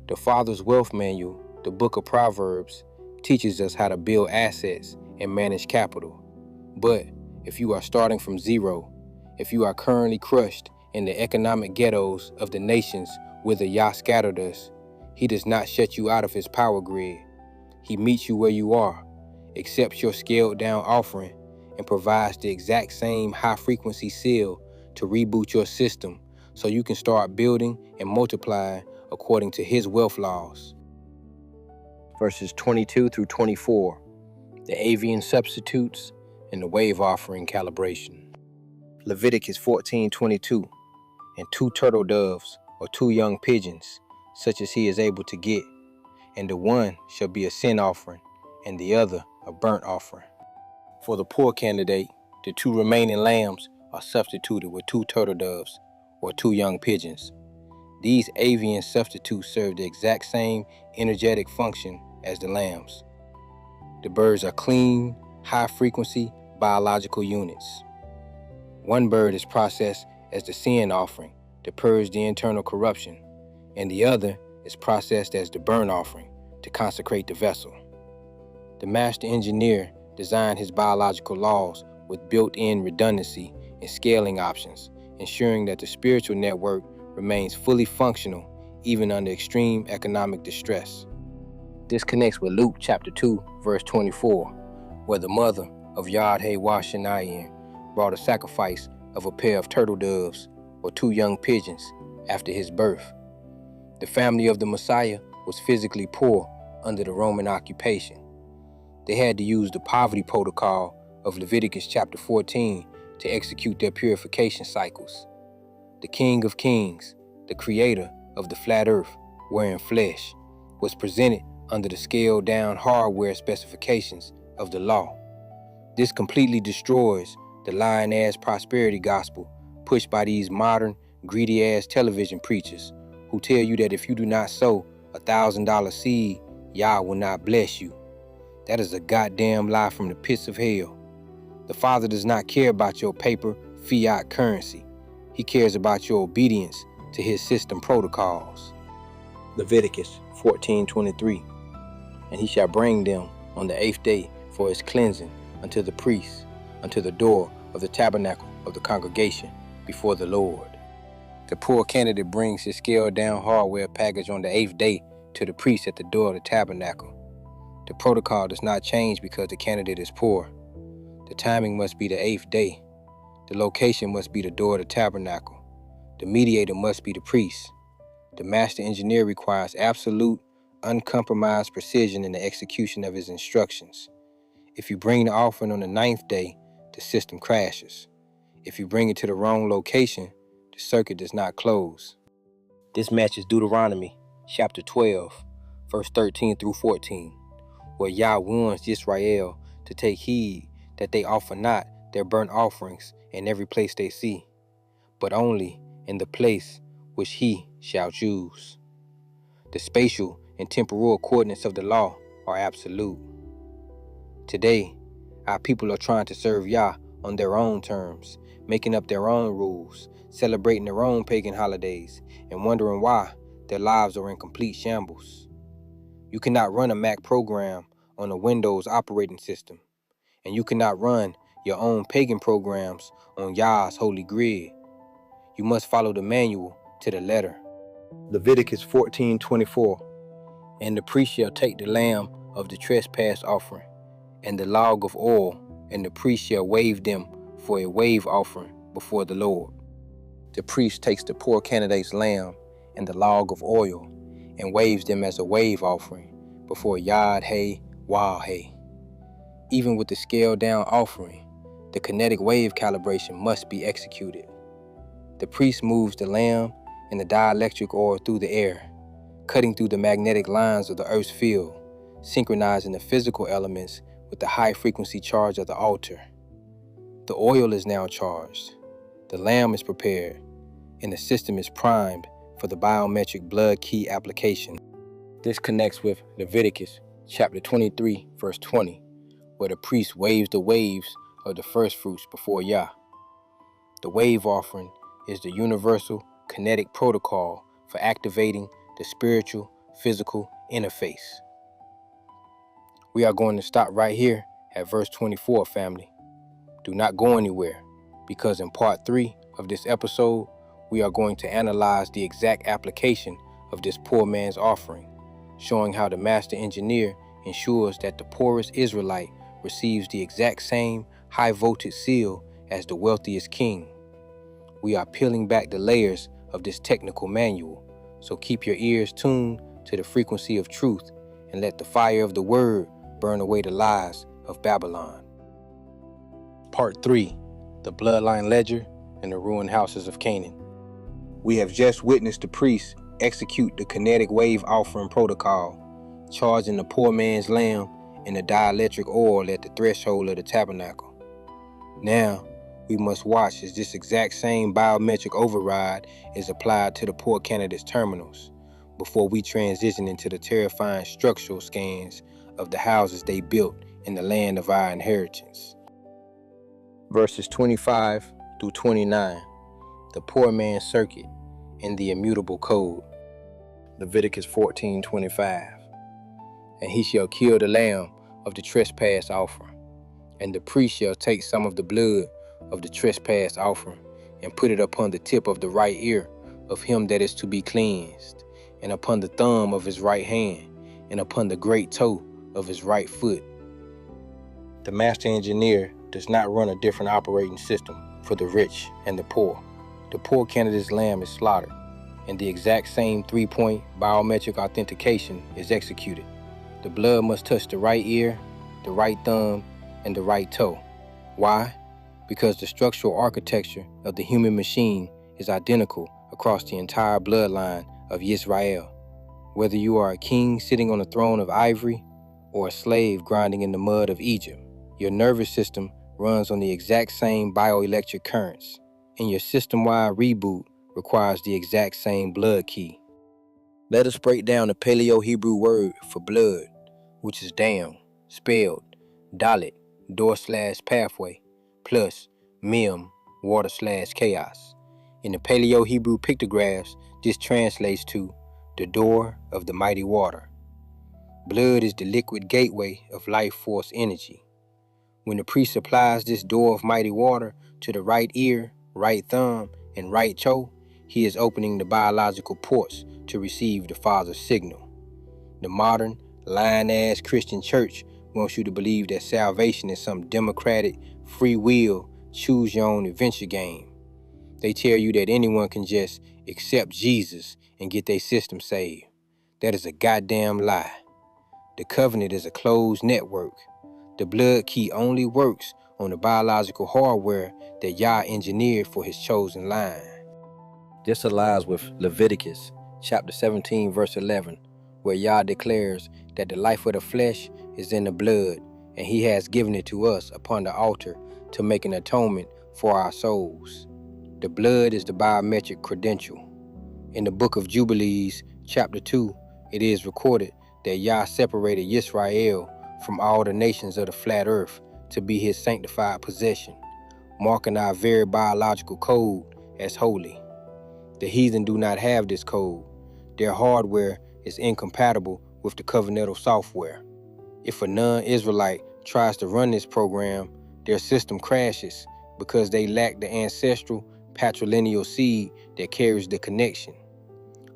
The Father's Wealth Manual, the book of Proverbs, teaches us how to build assets and manage capital. But if you are starting from zero, if you are currently crushed in the economic ghettos of the nations whither Yah scattered us, he does not shut you out of his power grid. He meets you where you are, accepts your scaled down offering, and provides the exact same high frequency seal to reboot your system so you can start building and multiplying according to his wealth laws. Verses 22 through 24, the avian substitutes and the wave offering calibration. Leviticus 14:22, and 2 turtle doves or 2 young pigeons, such as he is able to get, and the one shall be a sin offering, and the other a burnt offering. For the poor candidate, the 2 remaining lambs are substituted with 2 turtle doves or 2 young pigeons. These avian substitutes serve the exact same energetic function as the lambs. The birds are clean, high-frequency biological units. One bird is processed as the sin offering to purge the internal corruption, and the other is processed as the burnt offering to consecrate the vessel. The master engineer designed his biological laws with built-in redundancy and scaling options, ensuring that the spiritual network remains fully functional even under extreme economic distress. This connects with Luke chapter 2, verse 24, where the mother of Yad-Heh-Wah-Shenayim brought a sacrifice of a pair of turtle doves or 2 young pigeons after his birth. The family of the Messiah was physically poor under the Roman occupation. They had to use the poverty protocol of Leviticus chapter 14 to execute their purification cycles. The King of Kings, the creator of the flat earth wearing flesh, was presented under the scaled down hardware specifications of the law. This completely destroys the lying-ass prosperity gospel pushed by these modern, greedy-ass television preachers who tell you that if you do not sow $1,000 seed, Yah will not bless you. That is a goddamn lie from the pits of hell. The Father does not care about your paper, fiat currency. He cares about your obedience to his system protocols. Leviticus 14:23, and he shall bring them on the 8th day for his cleansing unto the priest, unto the door of the tabernacle of the congregation before the Lord. The poor candidate brings his scaled down hardware package on the 8th day to the priest at the door of the tabernacle. The protocol does not change because the candidate is poor. The timing must be the 8th day. The location must be the door of the tabernacle. The mediator must be the priest. The master engineer requires absolute, uncompromised precision in the execution of his instructions. If you bring the offering on the 9th day, the system crashes. If you bring it to the wrong location, the circuit does not close. This matches Deuteronomy chapter 12, verse 13 through 14, where Yah warns Israel to take heed that they offer not their burnt offerings in every place they see, but only in the place which he shall choose. The spatial and temporal coordinates of the law are absolute. Today, our people are trying to serve Yah on their own terms, making up their own rules, celebrating their own pagan holidays, and wondering why their lives are in complete shambles. You cannot run a Mac program on a Windows operating system, and you cannot run your own pagan programs on Yah's holy grid. You must follow the manual to the letter. Leviticus 14:24. And the priest shall take the lamb of the trespass offering and the log of oil, and the priest shall wave them for a wave offering before the Lord. The priest takes the poor candidate's lamb and the log of oil and waves them as a wave offering before Yad Hey Wah Hey. Even with the scaled down offering, the kinetic wave calibration must be executed. The priest moves the lamb and the dielectric oil through the air, cutting through the magnetic lines of the earth's field, synchronizing the physical elements with the high-frequency charge of the altar. The oil is now charged, the lamb is prepared, and the system is primed for the biometric blood key application. This connects with Leviticus chapter 23, verse 20, where the priest waves the waves of the first fruits before Yah. The wave offering is the universal kinetic protocol for activating the spiritual physical interface. We are going to stop right here at verse 24, family. Do not go anywhere, because in part 3 of this episode, we are going to analyze the exact application of this poor man's offering, showing how the master engineer ensures that the poorest Israelite receives the exact same high-voltage seal as the wealthiest king. We are peeling back the layers of this technical manual, so keep your ears tuned to the frequency of truth and let the fire of the word burn away the lies of Babylon. Part 3, the bloodline ledger and the ruined houses of Canaan. We have just witnessed the priests execute the kinetic wave offering protocol, charging the poor man's lamb and the dielectric oil at the threshold of the tabernacle. Now, we must watch as this exact same biometric override is applied to the poor candidates' terminals before we transition into the terrifying structural scans of the houses they built in the land of our inheritance. Verses 25 through 29, the poor man's circuit and the immutable code. Leviticus 14:25. And he shall kill the lamb of the trespass offering, and the priest shall take some of the blood of the trespass offering and put it upon the tip of the right ear of him that is to be cleansed, and upon the thumb of his right hand, and upon the great toe of his right foot. The master engineer does not run a different operating system for the rich and the poor. The poor candidate's lamb is slaughtered, and the exact same 3-point biometric authentication is executed. The blood must touch the right ear, the right thumb, and the right toe. Why? Because the structural architecture of the human machine is identical across the entire bloodline of Yisrael. Whether you are a king sitting on a throne of ivory or a slave grinding in the mud of Egypt, your nervous system runs on the exact same bioelectric currents, and your system-wide reboot requires the exact same blood key. Let us break down the Paleo-Hebrew word for blood, which is dam, spelled dalet, door/pathway, plus mem, water/chaos. In the Paleo-Hebrew pictographs, this translates to the door of the mighty water. Blood is the liquid gateway of life force energy. When the priest applies this door of mighty water to the right ear, right thumb, and right toe, he is opening the biological ports to receive the Father's signal. The modern, lying-ass Christian church wants you to believe that salvation is some democratic, free will, choose-your-own-adventure game. They tell you that anyone can just accept Jesus and get their system saved. That is a goddamn lie. The covenant is a closed network. The blood key only works on the biological hardware that Yah engineered for his chosen line. This aligns with Leviticus chapter 17, verse 11, where Yah declares that the life of the flesh is in the blood, and he has given it to us upon the altar to make an atonement for our souls. The blood is the biometric credential. In the book of Jubilees, chapter 2, it is recorded that Yah separated Yisrael from all the nations of the flat earth to be his sanctified possession, marking our very biological code as holy. The heathen do not have this code. Their hardware is incompatible with the covenantal software. If a non-Israelite tries to run this program, their system crashes because they lack the ancestral patrilineal seed that carries the connection.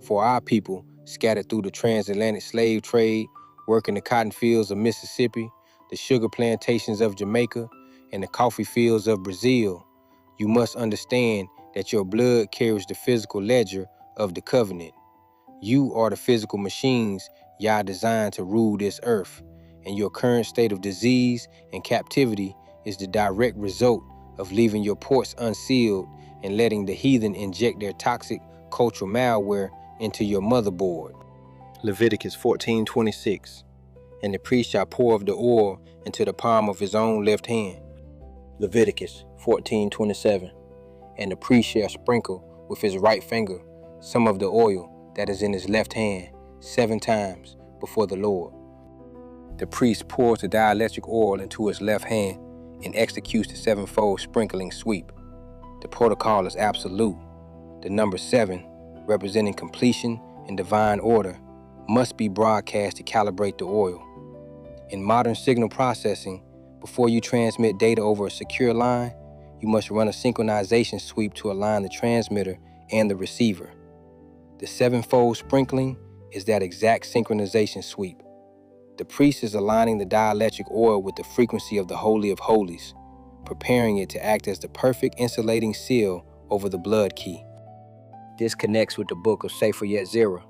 For our people, scattered through the transatlantic slave trade, working the cotton fields of Mississippi, the sugar plantations of Jamaica, and the coffee fields of Brazil, you must understand that your blood carries the physical ledger of the covenant. You are the physical machines Yah designed to rule this earth, and your current state of disease and captivity is the direct result of leaving your ports unsealed and letting the heathen inject their toxic cultural malware into your motherboard. Leviticus 14:26. And the priest shall pour of the oil into the palm of his own left hand. Leviticus 14:27. And the priest shall sprinkle with his right finger some of the oil that is in his left hand 7 times before the Lord. The priest pours the dielectric oil into his left hand and executes the 7-fold sprinkling sweep. The protocol is absolute. The number 7, representing completion and divine order, must be broadcast to calibrate the oil. In modern signal processing, before you transmit data over a secure line, you must run a synchronization sweep to align the transmitter and the receiver. The 7-fold sprinkling is that exact synchronization sweep. The priest is aligning the dielectric oil with the frequency of the Holy of Holies, preparing it to act as the perfect insulating seal over the blood key. This connects with the book of Sefer Yetzirah,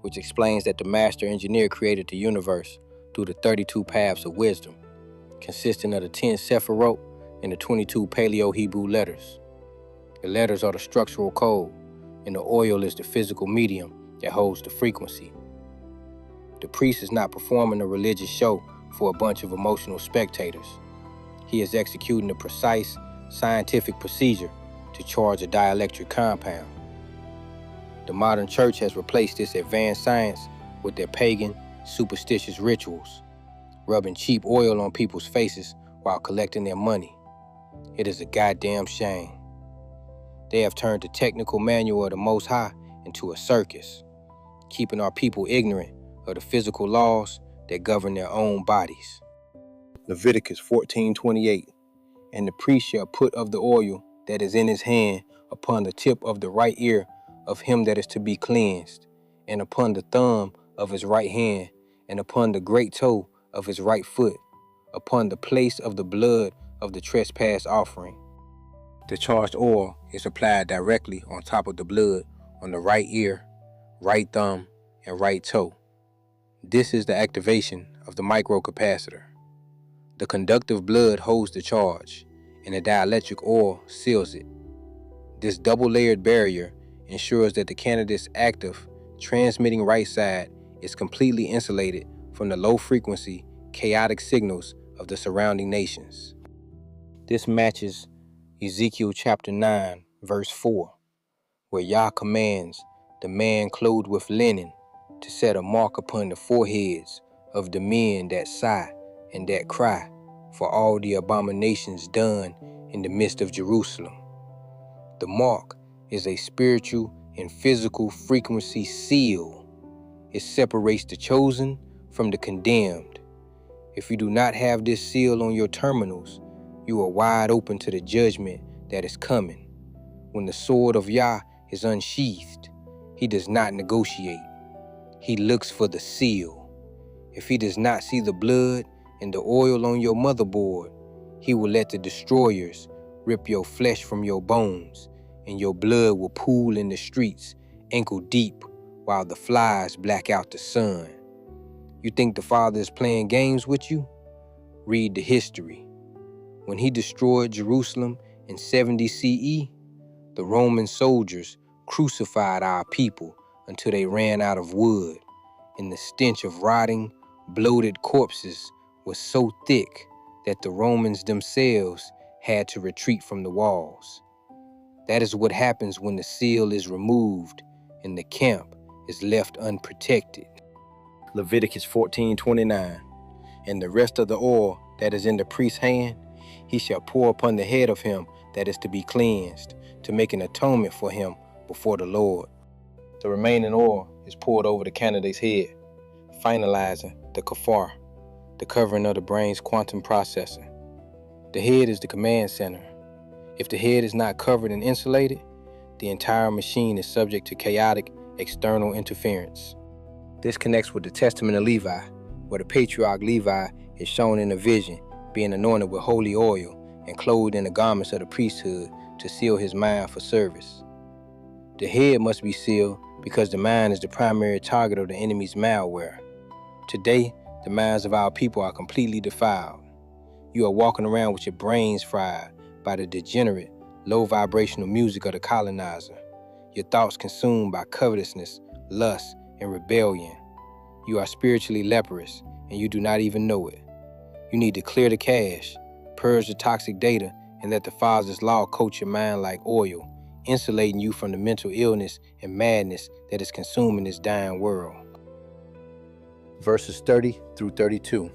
which explains that the master engineer created the universe through the 32 paths of wisdom, consisting of the 10 Sephirot and the 22 Paleo-Hebrew letters. The letters are the structural code, and the oil is the physical medium that holds the frequency. The priest is not performing a religious show for a bunch of emotional spectators. He is executing a precise scientific procedure to charge a dielectric compound. The modern church has replaced this advanced science with their pagan, superstitious rituals, rubbing cheap oil on people's faces while collecting their money. It is a goddamn shame. They have turned the technical manual of the Most High into a circus, keeping our people ignorant of the physical laws that govern their own bodies. Leviticus 14:28. And the priest shall put of the oil that is in his hand upon the tip of the right ear of him that is to be cleansed, and upon the thumb of his right hand, and upon the great toe of his right foot, upon the place of the blood of the trespass offering. The charged oil is applied directly on top of the blood on the right ear, right thumb, and right toe. This is the activation of the microcapacitor. The conductive blood holds the charge, and the dielectric oil seals it. This double-layered barrier ensures that the candidate's active, transmitting right side is completely insulated from the low-frequency, chaotic signals of the surrounding nations. This matches Ezekiel chapter 9, verse 4, where Yah commands the man clothed with linen to set a mark upon the foreheads of the men that sigh and that cry for all the abominations done in the midst of Jerusalem. The mark is a spiritual and physical frequency seal. It separates the chosen from the condemned. If you do not have this seal on your terminals, you are wide open to the judgment that is coming. When the sword of Yah is unsheathed, he does not negotiate. He looks for the seal. If he does not see the blood and the oil on your motherboard, he will let the destroyers rip your flesh from your bones, and your blood will pool in the streets ankle deep while the flies black out the sun. You think the Father is playing games with you? Read the history. When he destroyed Jerusalem in 70 CE, the Roman soldiers crucified our people until they ran out of wood, and the stench of rotting, bloated corpses was so thick that the Romans themselves had to retreat from the walls. That is what happens when the seal is removed and the camp is left unprotected. Leviticus 14:29. And the rest of the oil that is in the priest's hand, he shall pour upon the head of him that is to be cleansed, to make an atonement for him before the Lord. The remaining oil is poured over the candidate's head, finalizing the kafar, the covering of the brain's quantum processor. The head is the command center. If the head is not covered and insulated, the entire machine is subject to chaotic external interference. This connects with the Testament of Levi, where the patriarch Levi is shown in a vision, being anointed with holy oil and clothed in the garments of the priesthood to seal his mind for service. The head must be sealed because the mind is the primary target of the enemy's malware. Today, the minds of our people are completely defiled. You are walking around with your brains fried by the degenerate, low vibrational music of the colonizer. Your thoughts consumed by covetousness, lust, and rebellion. You are spiritually leprous, and you do not even know it. You need to clear the cache, purge the toxic data, and let the Father's law coat your mind like oil, insulating you from the mental illness and madness that is consuming this dying world. Verses 30 through 32.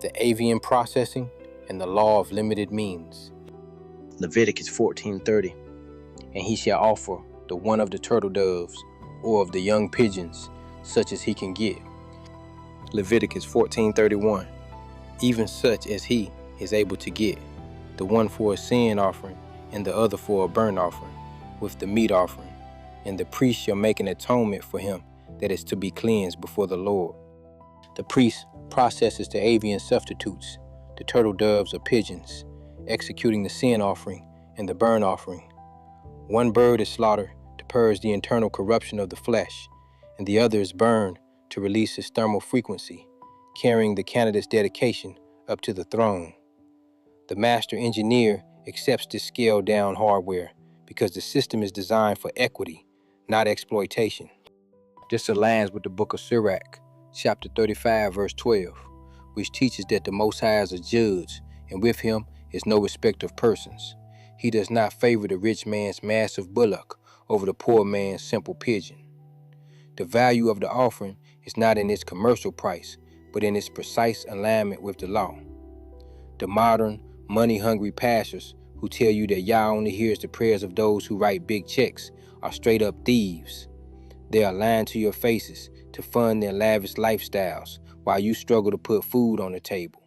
The avian processing and the law of limited means. Leviticus 14:30. And he shall offer the one of the turtle doves, or of the young pigeons, such as he can get. Leviticus 14:31. Even such as he is able to get, the one for a sin offering, and the other for a burnt offering, with the meat offering. And the priest shall make an atonement for him that is to be cleansed before the Lord. The priest processes the avian substitutes, the turtle doves or pigeons, executing the sin offering and the burnt offering. One bird is slaughtered to purge the internal corruption of the flesh, and the other is burned to release its thermal frequency, carrying the candidate's dedication up to the throne. The master engineer accepts this scaled-down hardware because the system is designed for equity, not exploitation. This aligns with the book of Sirach, chapter 35, verse 12, which teaches that the Most High is a judge, and with him is no respect of persons. He does not favor the rich man's massive bullock over the poor man's simple pigeon. The value of the offering is not in its commercial price, but in its precise alignment with the law. The modern, money-hungry pastors who tell you that Yah only hears the prayers of those who write big checks are straight-up thieves. They are lying to your faces to fund their lavish lifestyles while you struggle to put food on the table.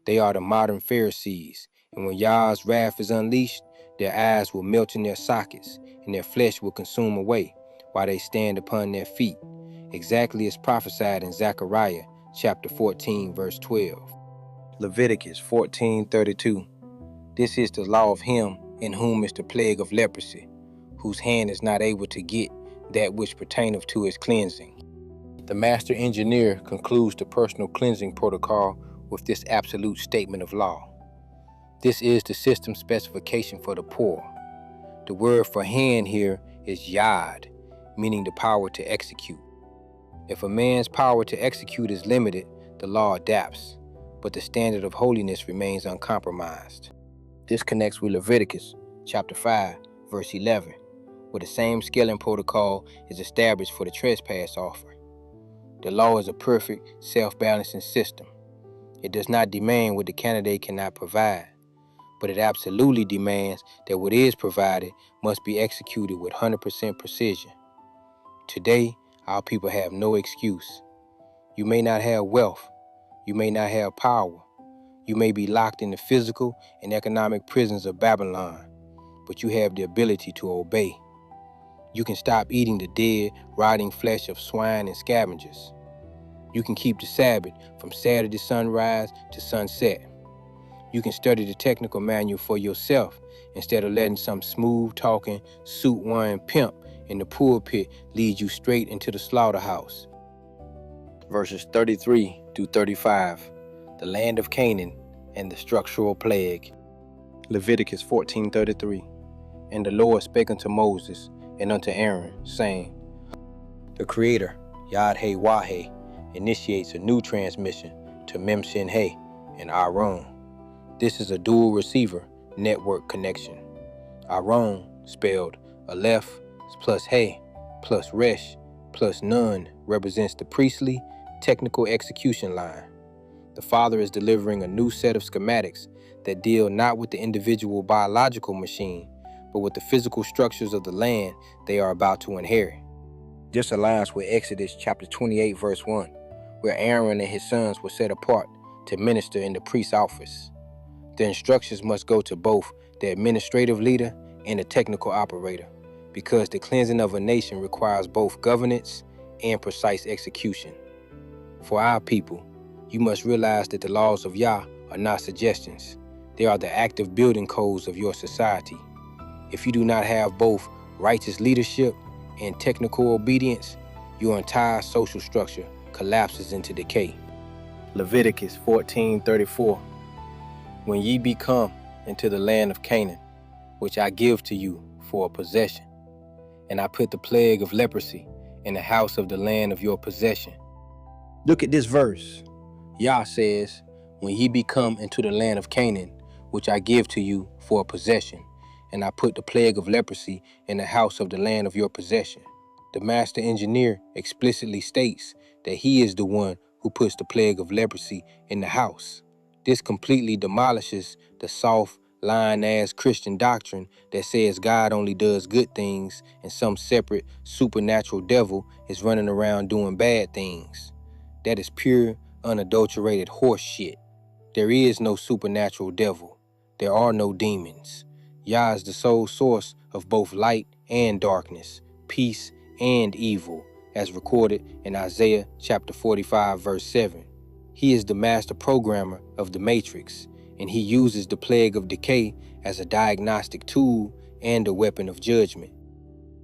They are the modern Pharisees, and when Yah's wrath is unleashed, their eyes will melt in their sockets, and their flesh will consume away while they stand upon their feet, exactly as prophesied in Zechariah chapter 14, verse 12. Leviticus 14:32. This is the law of him in whom is the plague of leprosy, whose hand is not able to get that which pertaineth to his cleansing. The master engineer concludes the personal cleansing protocol with this absolute statement of law. This is the system specification for the poor. The word for hand here is yad, meaning the power to execute. If a man's power to execute is limited, the law adapts, but the standard of holiness remains uncompromised. This connects with Leviticus chapter 5, verse 11, where the same scaling protocol is established for the trespass offering. The law is a perfect, self-balancing system. It does not demand what the candidate cannot provide, but it absolutely demands that what is provided must be executed with 100% precision. Today, our people have no excuse. You may not have wealth. You may not have power. You may be locked in the physical and economic prisons of Babylon, but you have the ability to obey. You can stop eating the dead, rotting flesh of swine and scavengers. You can keep the Sabbath from Saturday sunrise to sunset. You can study the technical manual for yourself instead of letting some smooth-talking, suit-wearing pimp in the pulpit lead you straight into the slaughterhouse. Verses 33 through 35, the land of Canaan and the structural plague. Leviticus 14:33. And the Lord spake unto Moses and unto Aaron, saying, the Creator, Yad-Heh-Wah-Heh, initiates a new transmission to Mem-Shin-Heh and Aaron. This is a dual receiver network connection. Aaron, spelled Aleph plus He plus Resh plus Nun, represents the priestly technical execution line. The Father is delivering a new set of schematics that deal not with the individual biological machine, but with the physical structures of the land they are about to inherit. This aligns with Exodus chapter 28, verse 1, where Aaron and his sons were set apart to minister in the priest's office. The instructions must go to both the administrative leader and the technical operator, because the cleansing of a nation requires both governance and precise execution. For our people, you must realize that the laws of Yah are not suggestions. They are the active building codes of your society. If you do not have both righteous leadership and technical obedience, your entire social structure collapses into decay. Leviticus 14:34. When ye be come into the land of Canaan, which I give to you for a possession, and I put the plague of leprosy in the house of the land of your possession. Look at this verse. Yah says, when ye be come into the land of Canaan, which I give to you for a possession, and I put the plague of leprosy in the house of the land of your possession. The master engineer explicitly states that he is the one who puts the plague of leprosy in the house. This completely demolishes the soft, lying-ass Christian doctrine that says God only does good things and some separate supernatural devil is running around doing bad things. That is pure, unadulterated horse shit. There is no supernatural devil. There are no demons. Yah is the sole source of both light and darkness, peace and evil, as recorded in Isaiah chapter 45, verse 7. He is the master programmer of the matrix, and he uses the plague of decay as a diagnostic tool and a weapon of judgment.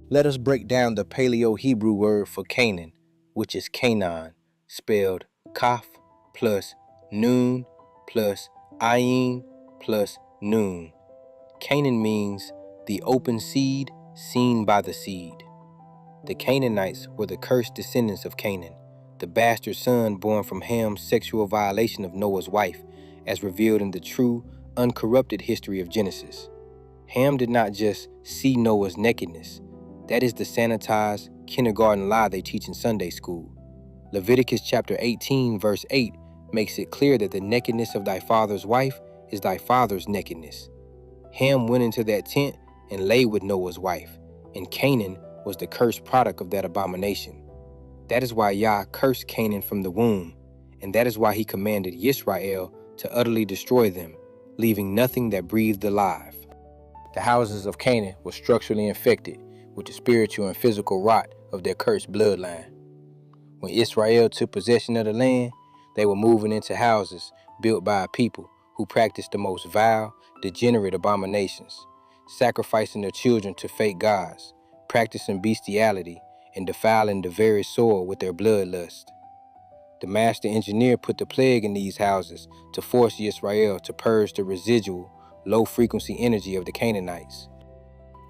Let us break down the Paleo-Hebrew word for Canaan, which is Canaan, spelled Kaf plus Nun plus Ayin plus Nun. Canaan means the open seed seen by the seed. The Canaanites were the cursed descendants of Canaan, the bastard son born from Ham's sexual violation of Noah's wife, as revealed in the true, uncorrupted history of Genesis. Ham did not just see Noah's nakedness. That is the sanitized kindergarten lie they teach in Sunday school. Leviticus chapter 18, verse 8 makes it clear that the nakedness of thy father's wife is thy father's nakedness. Ham went into that tent and lay with Noah's wife, and Canaan was the cursed product of that abomination. That is why Yah cursed Canaan from the womb, and that is why he commanded Yisrael to utterly destroy them, leaving nothing that breathed alive. The houses of Canaan were structurally infected with the spiritual and physical rot of their cursed bloodline. When Israel took possession of the land, they were moving into houses built by a people who practiced the most vile, degenerate abominations, sacrificing their children to fake gods, practicing bestiality, and defiling the very soil with their bloodlust. The master engineer put the plague in these houses to force Israel to purge the residual, low-frequency energy of the Canaanites.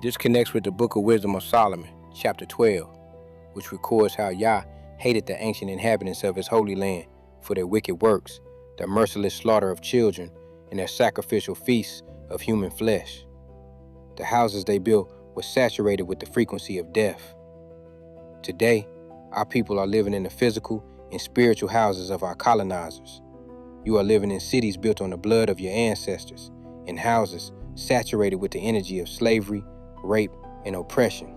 This connects with the Book of Wisdom of Solomon, chapter 12, which records how Yah hated the ancient inhabitants of his holy land for their wicked works, their merciless slaughter of children, and their sacrificial feasts of human flesh. The houses they built were saturated with the frequency of death. Today, our people are living in the physical and spiritual houses of our colonizers. You are living in cities built on the blood of your ancestors, in houses saturated with the energy of slavery, rape, and oppression.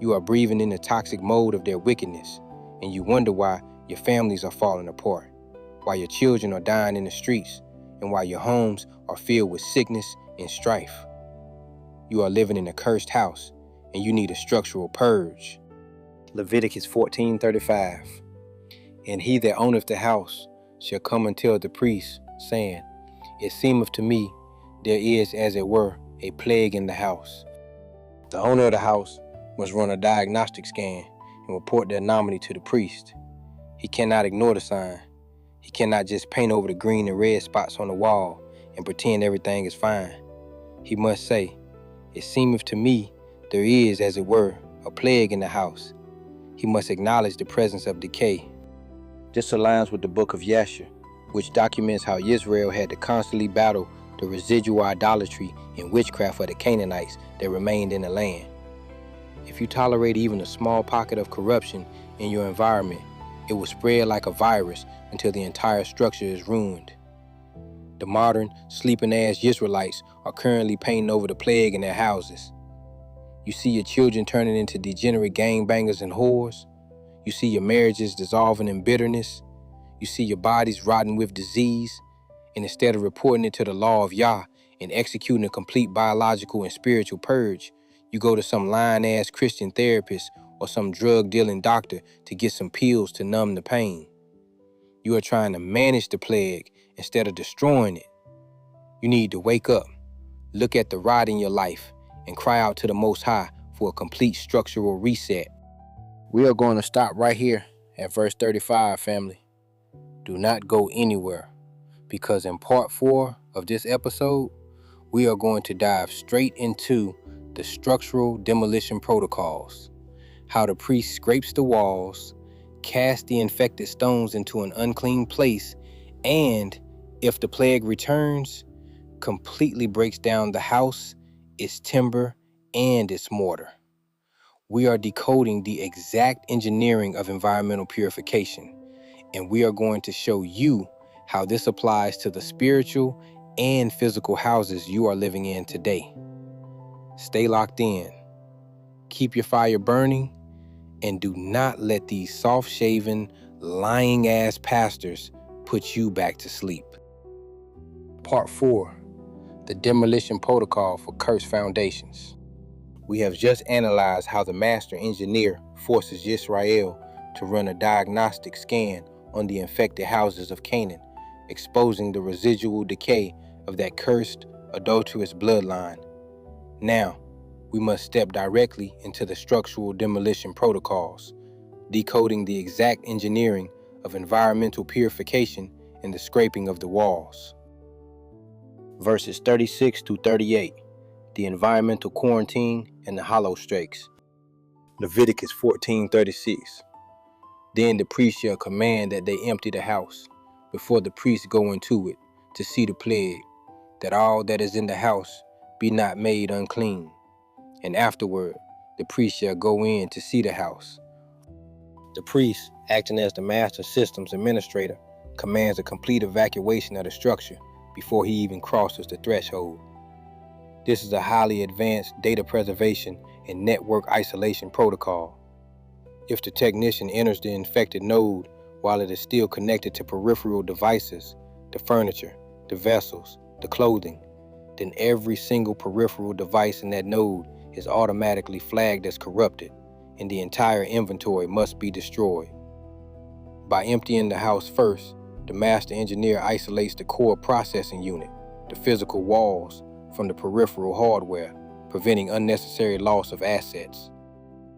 You are breathing in the toxic mold of their wickedness, and you wonder why your families are falling apart, why your children are dying in the streets, and why your homes are filled with sickness and strife. You are living in a cursed house, and you need a structural purge. Leviticus 14:35. And he that owneth the house shall come and tell the priest, saying, It seemeth to me there is, as it were, a plague in the house. The owner of the house must run a diagnostic scan and report the anomaly to the priest. He cannot ignore the sign. He cannot just paint over the green and red spots on the wall and pretend everything is fine. He must say, It seemeth to me there is, as it were, a plague in the house. He must acknowledge the presence of decay. This aligns with the book of Yasher, which documents how Israel had to constantly battle the residual idolatry and witchcraft of the Canaanites that remained in the land. If you tolerate even a small pocket of corruption in your environment, it will spread like a virus until the entire structure is ruined. The modern, sleeping-ass Israelites are currently painting over the plague in their houses. You see your children turning into degenerate gangbangers and whores. You see your marriages dissolving in bitterness. You see your bodies rotting with disease, and instead of reporting it to the law of Yah and executing a complete biological and spiritual purge, you go to some lying-ass Christian therapist or some drug-dealing doctor to get some pills to numb the pain. You are trying to manage the plague instead of destroying it. You need to wake up, look at the rot in your life, and cry out to the Most High for a complete structural reset. We are going to stop right here at verse 35, family. Do not go anywhere, because in part 4 of this episode, we are going to dive straight into the structural demolition protocols, how the priest scrapes the walls, casts the infected stones into an unclean place, and, if the plague returns, completely breaks down the house, its timber, and its mortar. We are decoding the exact engineering of environmental purification, and we are going to show you how this applies to the spiritual and physical houses you are living in today. Stay locked in, keep your fire burning, and do not let these soft-shaven, lying-ass pastors put you back to sleep. Part 4, the demolition protocol for cursed foundations. We have just analyzed how the master engineer forces Yisrael to run a diagnostic scan on the infected houses of Canaan, exposing the residual decay of that cursed, adulterous bloodline. Now, we must step directly into the structural demolition protocols, decoding the exact engineering of environmental purification and the scraping of the walls. Verses 36 through 38, the environmental quarantine and the hollow strakes. Leviticus 14:36. Then the priest shall command that they empty the house before the priests go into it to see the plague, that all that is in the house be not made unclean. And afterward, the priest shall go in to see the house. The priest, acting as the master systems administrator, commands a complete evacuation of the structure before he even crosses the threshold. This is a highly advanced data preservation and network isolation protocol. If the technician enters the infected node while it is still connected to peripheral devices, the furniture, the vessels, the clothing, then every single peripheral device in that node is automatically flagged as corrupted, and the entire inventory must be destroyed. By emptying the house first, the master engineer isolates the core processing unit, the physical walls, from the peripheral hardware, preventing unnecessary loss of assets.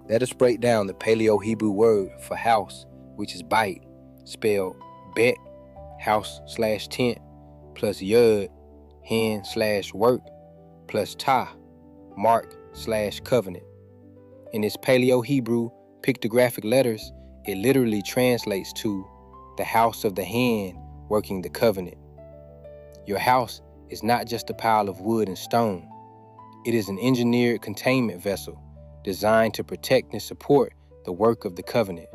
Let us break down the Paleo-Hebrew word for house, which is bait, spelled bet, house/tent, plus yud, hand/work, plus ta, mark/covenant. In its Paleo-Hebrew pictographic letters, it literally translates to the house of the hand working the covenant. Your house is not just a pile of wood and stone. It is an engineered containment vessel designed to protect and support the work of the covenant.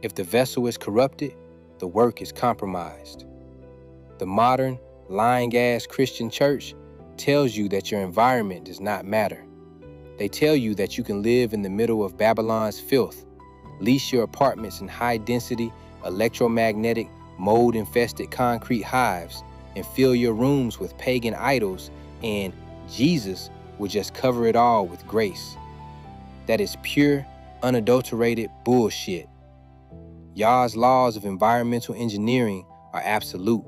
If the vessel is corrupted, the work is compromised. The modern, lying-ass Christian church tells you that your environment does not matter. They tell you that you can live in the middle of Babylon's filth, lease your apartments in high-density, electromagnetic, mold-infested concrete hives, and fill your rooms with pagan idols, and Jesus will just cover it all with grace. That is pure, unadulterated bullshit. Yah's laws of environmental engineering are absolute.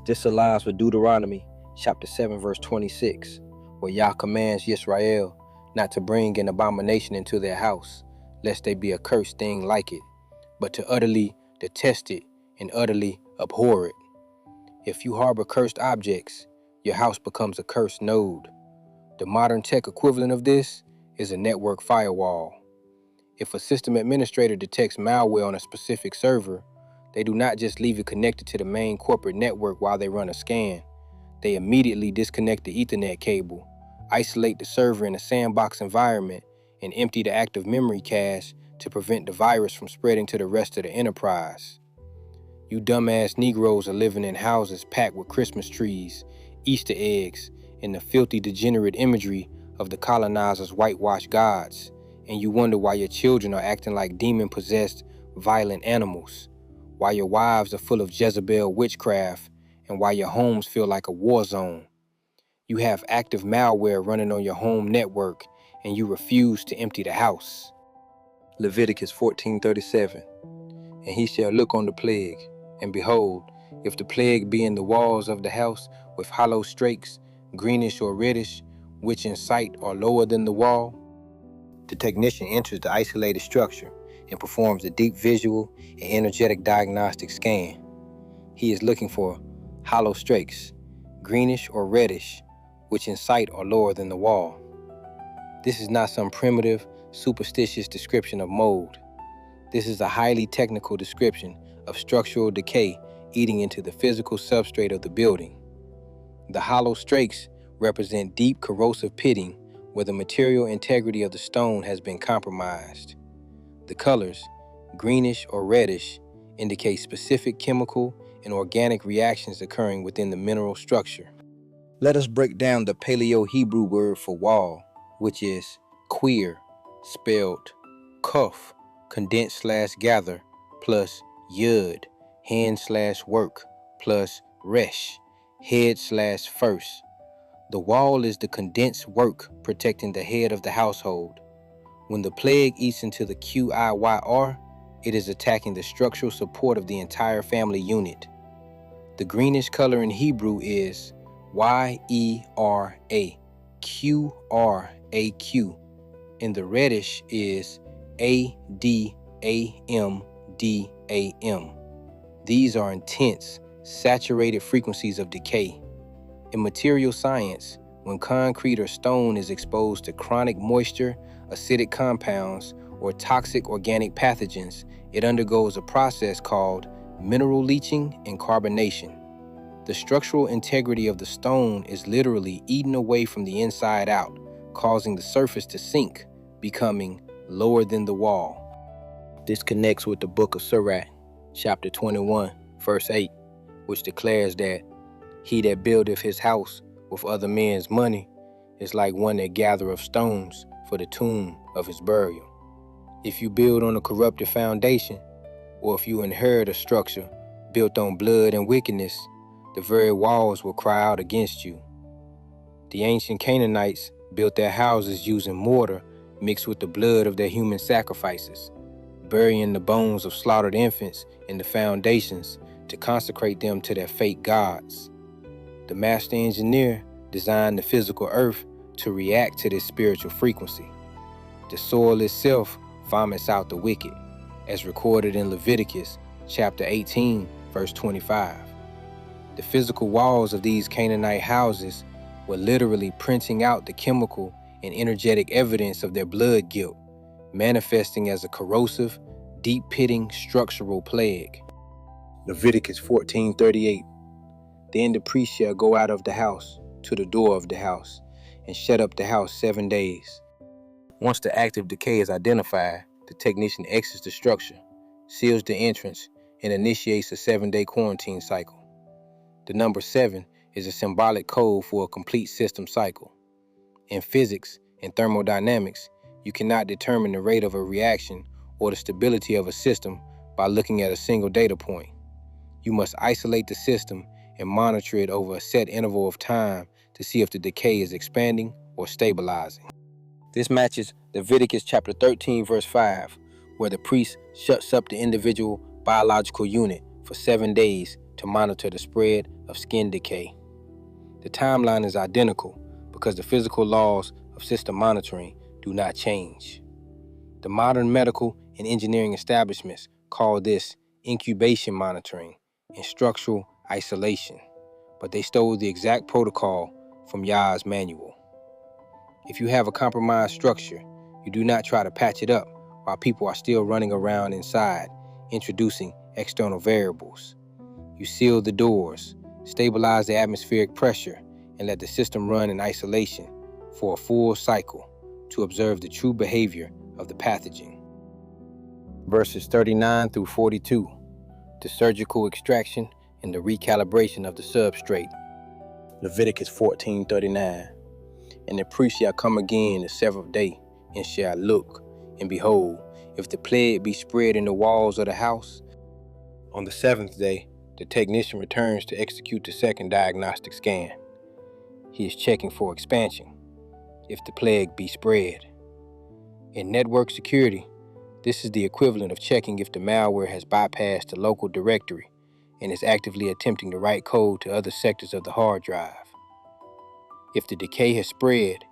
This aligns with Deuteronomy chapter 7 verse 26, where Yah commands Yisrael not to bring an abomination into their house, lest they be a cursed thing like it, but to utterly detest it and utterly abhor it. If you harbor cursed objects, your house becomes a cursed node. The modern tech equivalent of this is a network firewall. If a system administrator detects malware on a specific server, they do not just leave it connected to the main corporate network while they run a scan. They immediately disconnect the Ethernet cable, isolate the server in a sandbox environment, and empty the active memory cache to prevent the virus from spreading to the rest of the enterprise. You dumbass Negroes are living in houses packed with Christmas trees, Easter eggs, and the filthy degenerate imagery of the colonizers' whitewashed gods, and you wonder why your children are acting like demon-possessed, violent animals. while your wives are full of Jezebel witchcraft, and while your homes feel like a war zone. You have active malware running on your home network, and you refuse to empty the house. Leviticus 14:37. And he shall look on the plague, and behold, if the plague be in the walls of the house with hollow strakes, greenish or reddish, which in sight are lower than the wall, the technician enters the isolated structure and performs a deep visual and energetic diagnostic scan. He is looking for hollow strakes, greenish or reddish, which in sight are lower than the wall. This is not some primitive, superstitious description of mold. This is a highly technical description of structural decay eating into the physical substrate of the building. The hollow strakes represent deep corrosive pitting where the material integrity of the stone has been compromised. The colors, greenish or reddish, indicate specific chemical and organic reactions occurring within the mineral structure. Let us break down the Paleo-Hebrew word for wall, which is queer, spelled kuf, condensed/gather, plus yud, hand/work, plus resh, head/first. The wall is the condensed work protecting the head of the household. When the plague eats into the QIYR, it is attacking the structural support of the entire family unit. The greenish color in Hebrew is YERA, QRAQ, and the reddish is ADAMDAM. These are intense, saturated frequencies of decay. In material science, when concrete or stone is exposed to chronic moisture, acidic compounds, or toxic organic pathogens, it undergoes a process called mineral leaching and carbonation. The structural integrity of the stone is literally eaten away from the inside out, causing the surface to sink, becoming lower than the wall. This connects with the book of Sirach, chapter 21, verse 8, which declares that he that buildeth his house with other men's money is like one that gathereth stones for the tomb of his burial. If you build on a corrupted foundation, or if you inherit a structure built on blood and wickedness, the very walls will cry out against you. The ancient Canaanites built their houses using mortar mixed with the blood of their human sacrifices, burying the bones of slaughtered infants in the foundations to consecrate them to their fake gods. The master engineer designed the physical earth to react to this spiritual frequency. The soil itself vomits out the wicked, as recorded in Leviticus chapter 18, verse 25. The physical walls of these Canaanite houses were literally printing out the chemical and energetic evidence of their blood guilt, manifesting as a corrosive, deep-pitting structural plague. Leviticus 14:38. Then the priest shall go out of the house to the door of the house and shut up the house 7 days. Once the active decay is identified, the technician exits the structure, seals the entrance, and initiates a 7-day quarantine cycle. The number 7 is a symbolic code for a complete system cycle. In physics and thermodynamics, you cannot determine the rate of a reaction or the stability of a system by looking at a single data point. You must isolate the system and monitor it over a set interval of time to see if the decay is expanding or stabilizing. This matches Leviticus chapter 13, verse 5, where the priest shuts up the individual biological unit for 7 days to monitor the spread of skin decay. The timeline is identical because the physical laws of system monitoring do not change. The modern medical and engineering establishments call this incubation monitoring and structural isolation, but they stole the exact protocol from Yah's manual. If you have a compromised structure, you do not try to patch it up while people are still running around inside, introducing external variables. You seal the doors, stabilize the atmospheric pressure, and let the system run in isolation for a full cycle to observe the true behavior of the pathogen. Verses 39 through 42, the surgical extraction and the recalibration of the substrate. Leviticus 14:39. And the priest shall come again the 7th day, and shall look, and behold, if the plague be spread in the walls of the house, On the 7th day, the technician returns to execute the second diagnostic scan. He is checking for expansion, if the plague be spread. In network security, this is the equivalent of checking if the malware has bypassed the local directory and is actively attempting to write code to other sectors of the hard drive. If the decay has spread,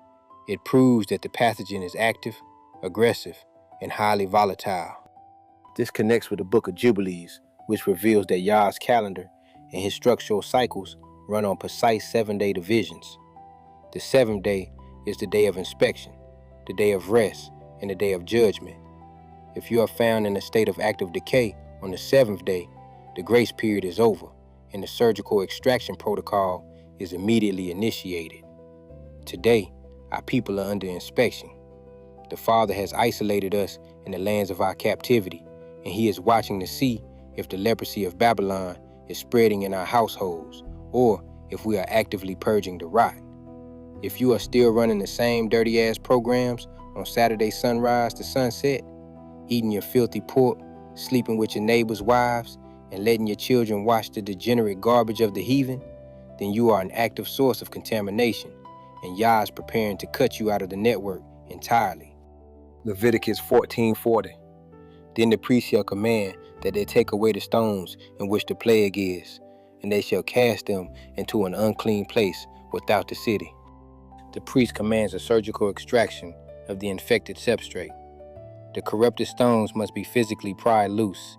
it proves that the pathogen is active, aggressive, and highly volatile. This connects with the Book of Jubilees, which reveals that Yah's calendar and his structural cycles run on precise 7-day divisions. The 7th day is the day of inspection, the day of rest, and the day of judgment. If you are found in a state of active decay on the 7th day, the grace period is over, and the surgical extraction protocol is immediately initiated. Today, our people are under inspection. The Father has isolated us in the lands of our captivity, and He is watching to see if the leprosy of Babylon is spreading in our households, or if we are actively purging the rot. If you are still running the same dirty-ass programs on Saturday sunrise to sunset, eating your filthy pork, sleeping with your neighbors' wives, and letting your children watch the degenerate garbage of the heathen, then you are an active source of contamination, and Yah is preparing to cut you out of the network entirely. Leviticus 14:40. Then the priest shall command that they take away the stones in which the plague is, and they shall cast them into an unclean place without the city. The priest commands a surgical extraction of the infected substrate. The corrupted stones must be physically pried loose,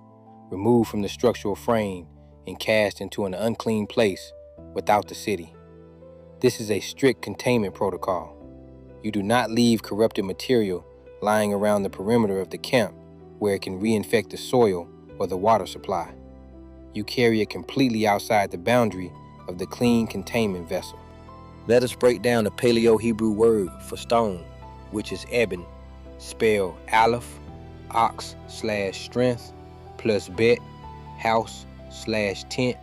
removed from the structural frame, and cast into an unclean place without the city. This is a strict containment protocol. You do not leave corrupted material lying around the perimeter of the camp where it can reinfect the soil or the water supply. You carry it completely outside the boundary of the clean containment vessel. Let us break down the Paleo-Hebrew word for stone, which is eben, spelled Aleph, ox/strength, plus bet, house/tent,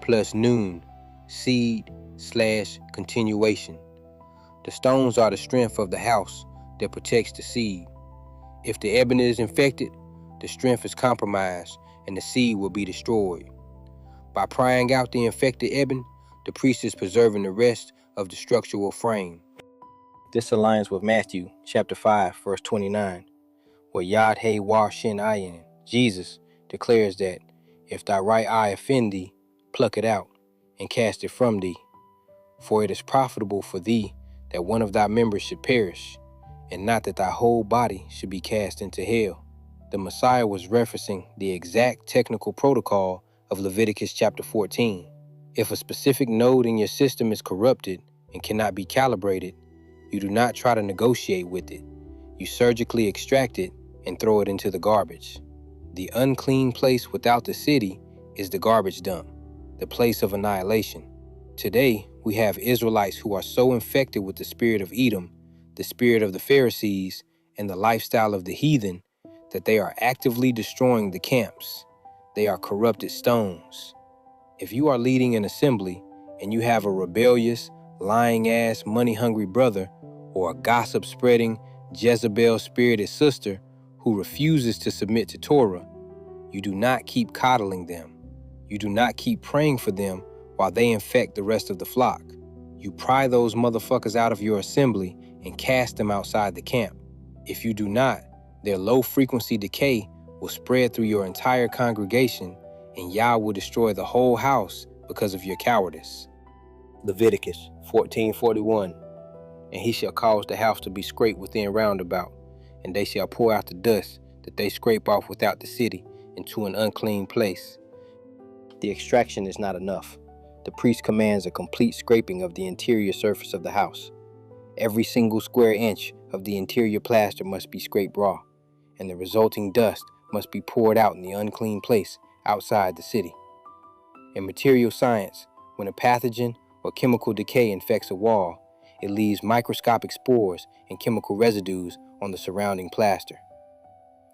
plus noon, seed/continuation. The stones are the strength of the house that protects the seed. If the eben is infected, the strength is compromised and the seed will be destroyed. By prying out the infected eben, the priest is preserving the rest of the structural frame. This aligns with Matthew chapter 5, verse 29, where Yad He War Shin Ayin, Jesus, declares that if thy right eye offend thee, pluck it out and cast it from thee. For it is profitable for thee that one of thy members should perish, and not that thy whole body should be cast into hell. The Messiah was referencing the exact technical protocol of Leviticus chapter 14. If a specific node in your system is corrupted and cannot be calibrated, you do not try to negotiate with it. You surgically extract it and throw it into the garbage. The unclean place without the city is the garbage dump, the place of annihilation. Today, we have Israelites who are so infected with the spirit of Edom, the spirit of the Pharisees, and the lifestyle of the heathen that they are actively destroying the camps. They are corrupted stones. If you are leading an assembly and you have a rebellious, lying-ass, money-hungry brother or a gossip-spreading, Jezebel-spirited sister who refuses to submit to Torah, you do not keep coddling them. You do not keep praying for them while they infect the rest of the flock. You pry those motherfuckers out of your assembly and cast them outside the camp. If you do not, their low-frequency decay will spread through your entire congregation, and Yah will destroy the whole house because of your cowardice. Leviticus 14:41. And he shall cause the house to be scraped within round about, and they shall pour out the dust that they scrape off without the city into an unclean place. The extraction is not enough. The priest commands a complete scraping of the interior surface of the house. Every single square inch of the interior plaster must be scraped raw, and the resulting dust must be poured out in the unclean place outside the city. In material science, when a pathogen or chemical decay infects a wall, it leaves microscopic spores and chemical residues on the surrounding plaster.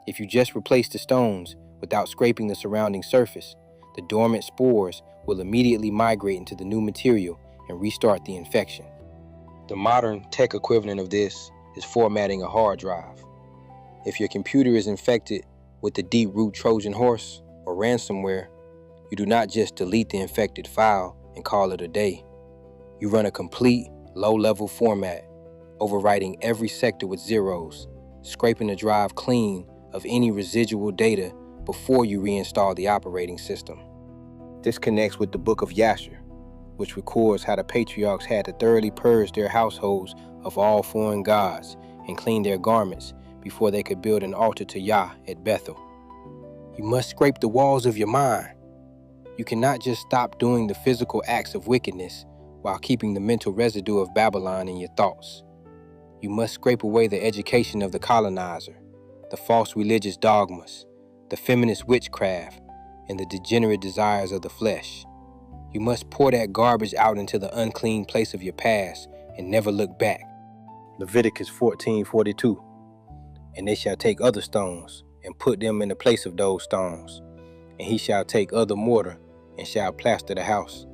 If you just replace the stones without scraping the surrounding surface, the dormant spores will immediately migrate into the new material and restart the infection. The modern tech equivalent of this is formatting a hard drive. If your computer is infected with the deep root Trojan horse or ransomware, You do not just delete the infected file and call it a day. You run a complete, low-level format, overwriting every sector with zeros, scraping the drive clean of any residual data before you reinstall the operating system. This connects with the Book of Yasher, which records how the patriarchs had to thoroughly purge their households of all foreign gods and clean their garments before they could build an altar to Yah at Bethel. You must scrape the walls of your mind. You cannot just stop doing the physical acts of wickedness while keeping the mental residue of Babylon in your thoughts. You must scrape away the education of the colonizer, the false religious dogmas, the feminist witchcraft, and the degenerate desires of the flesh. You must pour that garbage out into the unclean place of your past and never look back. Leviticus 14:42. And they shall take other stones and put them in the place of those stones, and he shall take other mortar and shall plaster the house.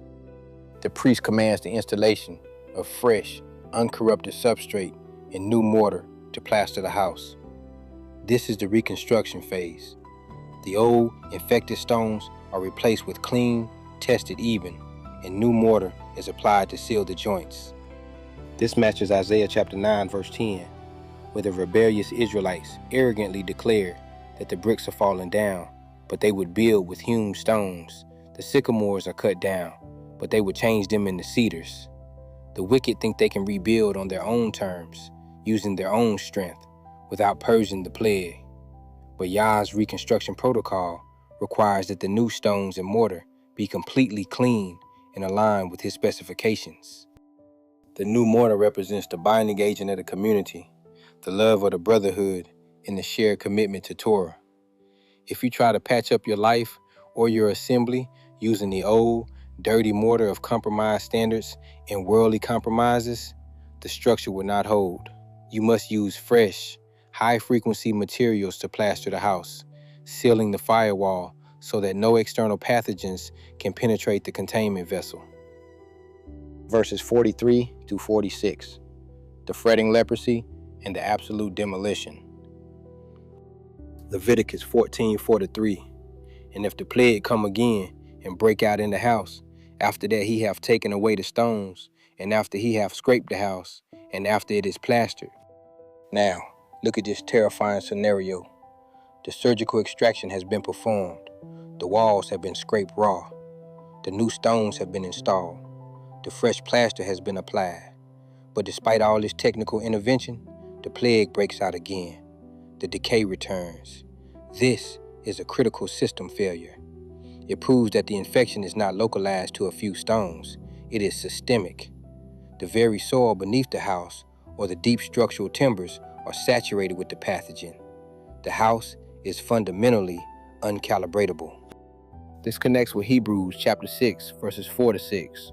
The priest commands the installation of fresh, uncorrupted substrate and new mortar to plaster the house. This is the reconstruction phase. The old, infected stones are replaced with clean, tested even, and new mortar is applied to seal the joints. This matches Isaiah chapter 9, verse 10, where the rebellious Israelites arrogantly declared that the bricks are falling down, but they would build with hewn stones. The sycamores are cut down, but they would change them into cedars. The wicked think they can rebuild on their own terms, using their own strength, without purging the plague. But Yah's reconstruction protocol requires that the new stones and mortar be completely clean and aligned with his specifications. The new mortar represents the binding agent of the community, the love of the brotherhood, and the shared commitment to Torah. If you try to patch up your life or your assembly using the old, dirty mortar of compromised standards and worldly compromises, the structure will not hold. You must use fresh, high-frequency materials to plaster the house, sealing the firewall so that no external pathogens can penetrate the containment vessel. Verses 43 through 46, the fretting leprosy and the absolute demolition. Leviticus 14:43, and if the plague come again and break out in the house, after that he hath taken away the stones, and after he hath scraped the house, and after it is plastered. Now, look at this terrifying scenario. The surgical extraction has been performed. The walls have been scraped raw. The new stones have been installed. The fresh plaster has been applied. But despite all this technical intervention, the plague breaks out again. The decay returns. This is a critical system failure. It proves that the infection is not localized to a few stones. It is systemic. The very soil beneath the house or the deep structural timbers are saturated with the pathogen. The house is fundamentally uncalibratable. This connects with Hebrews chapter 6, verses 4 to 6,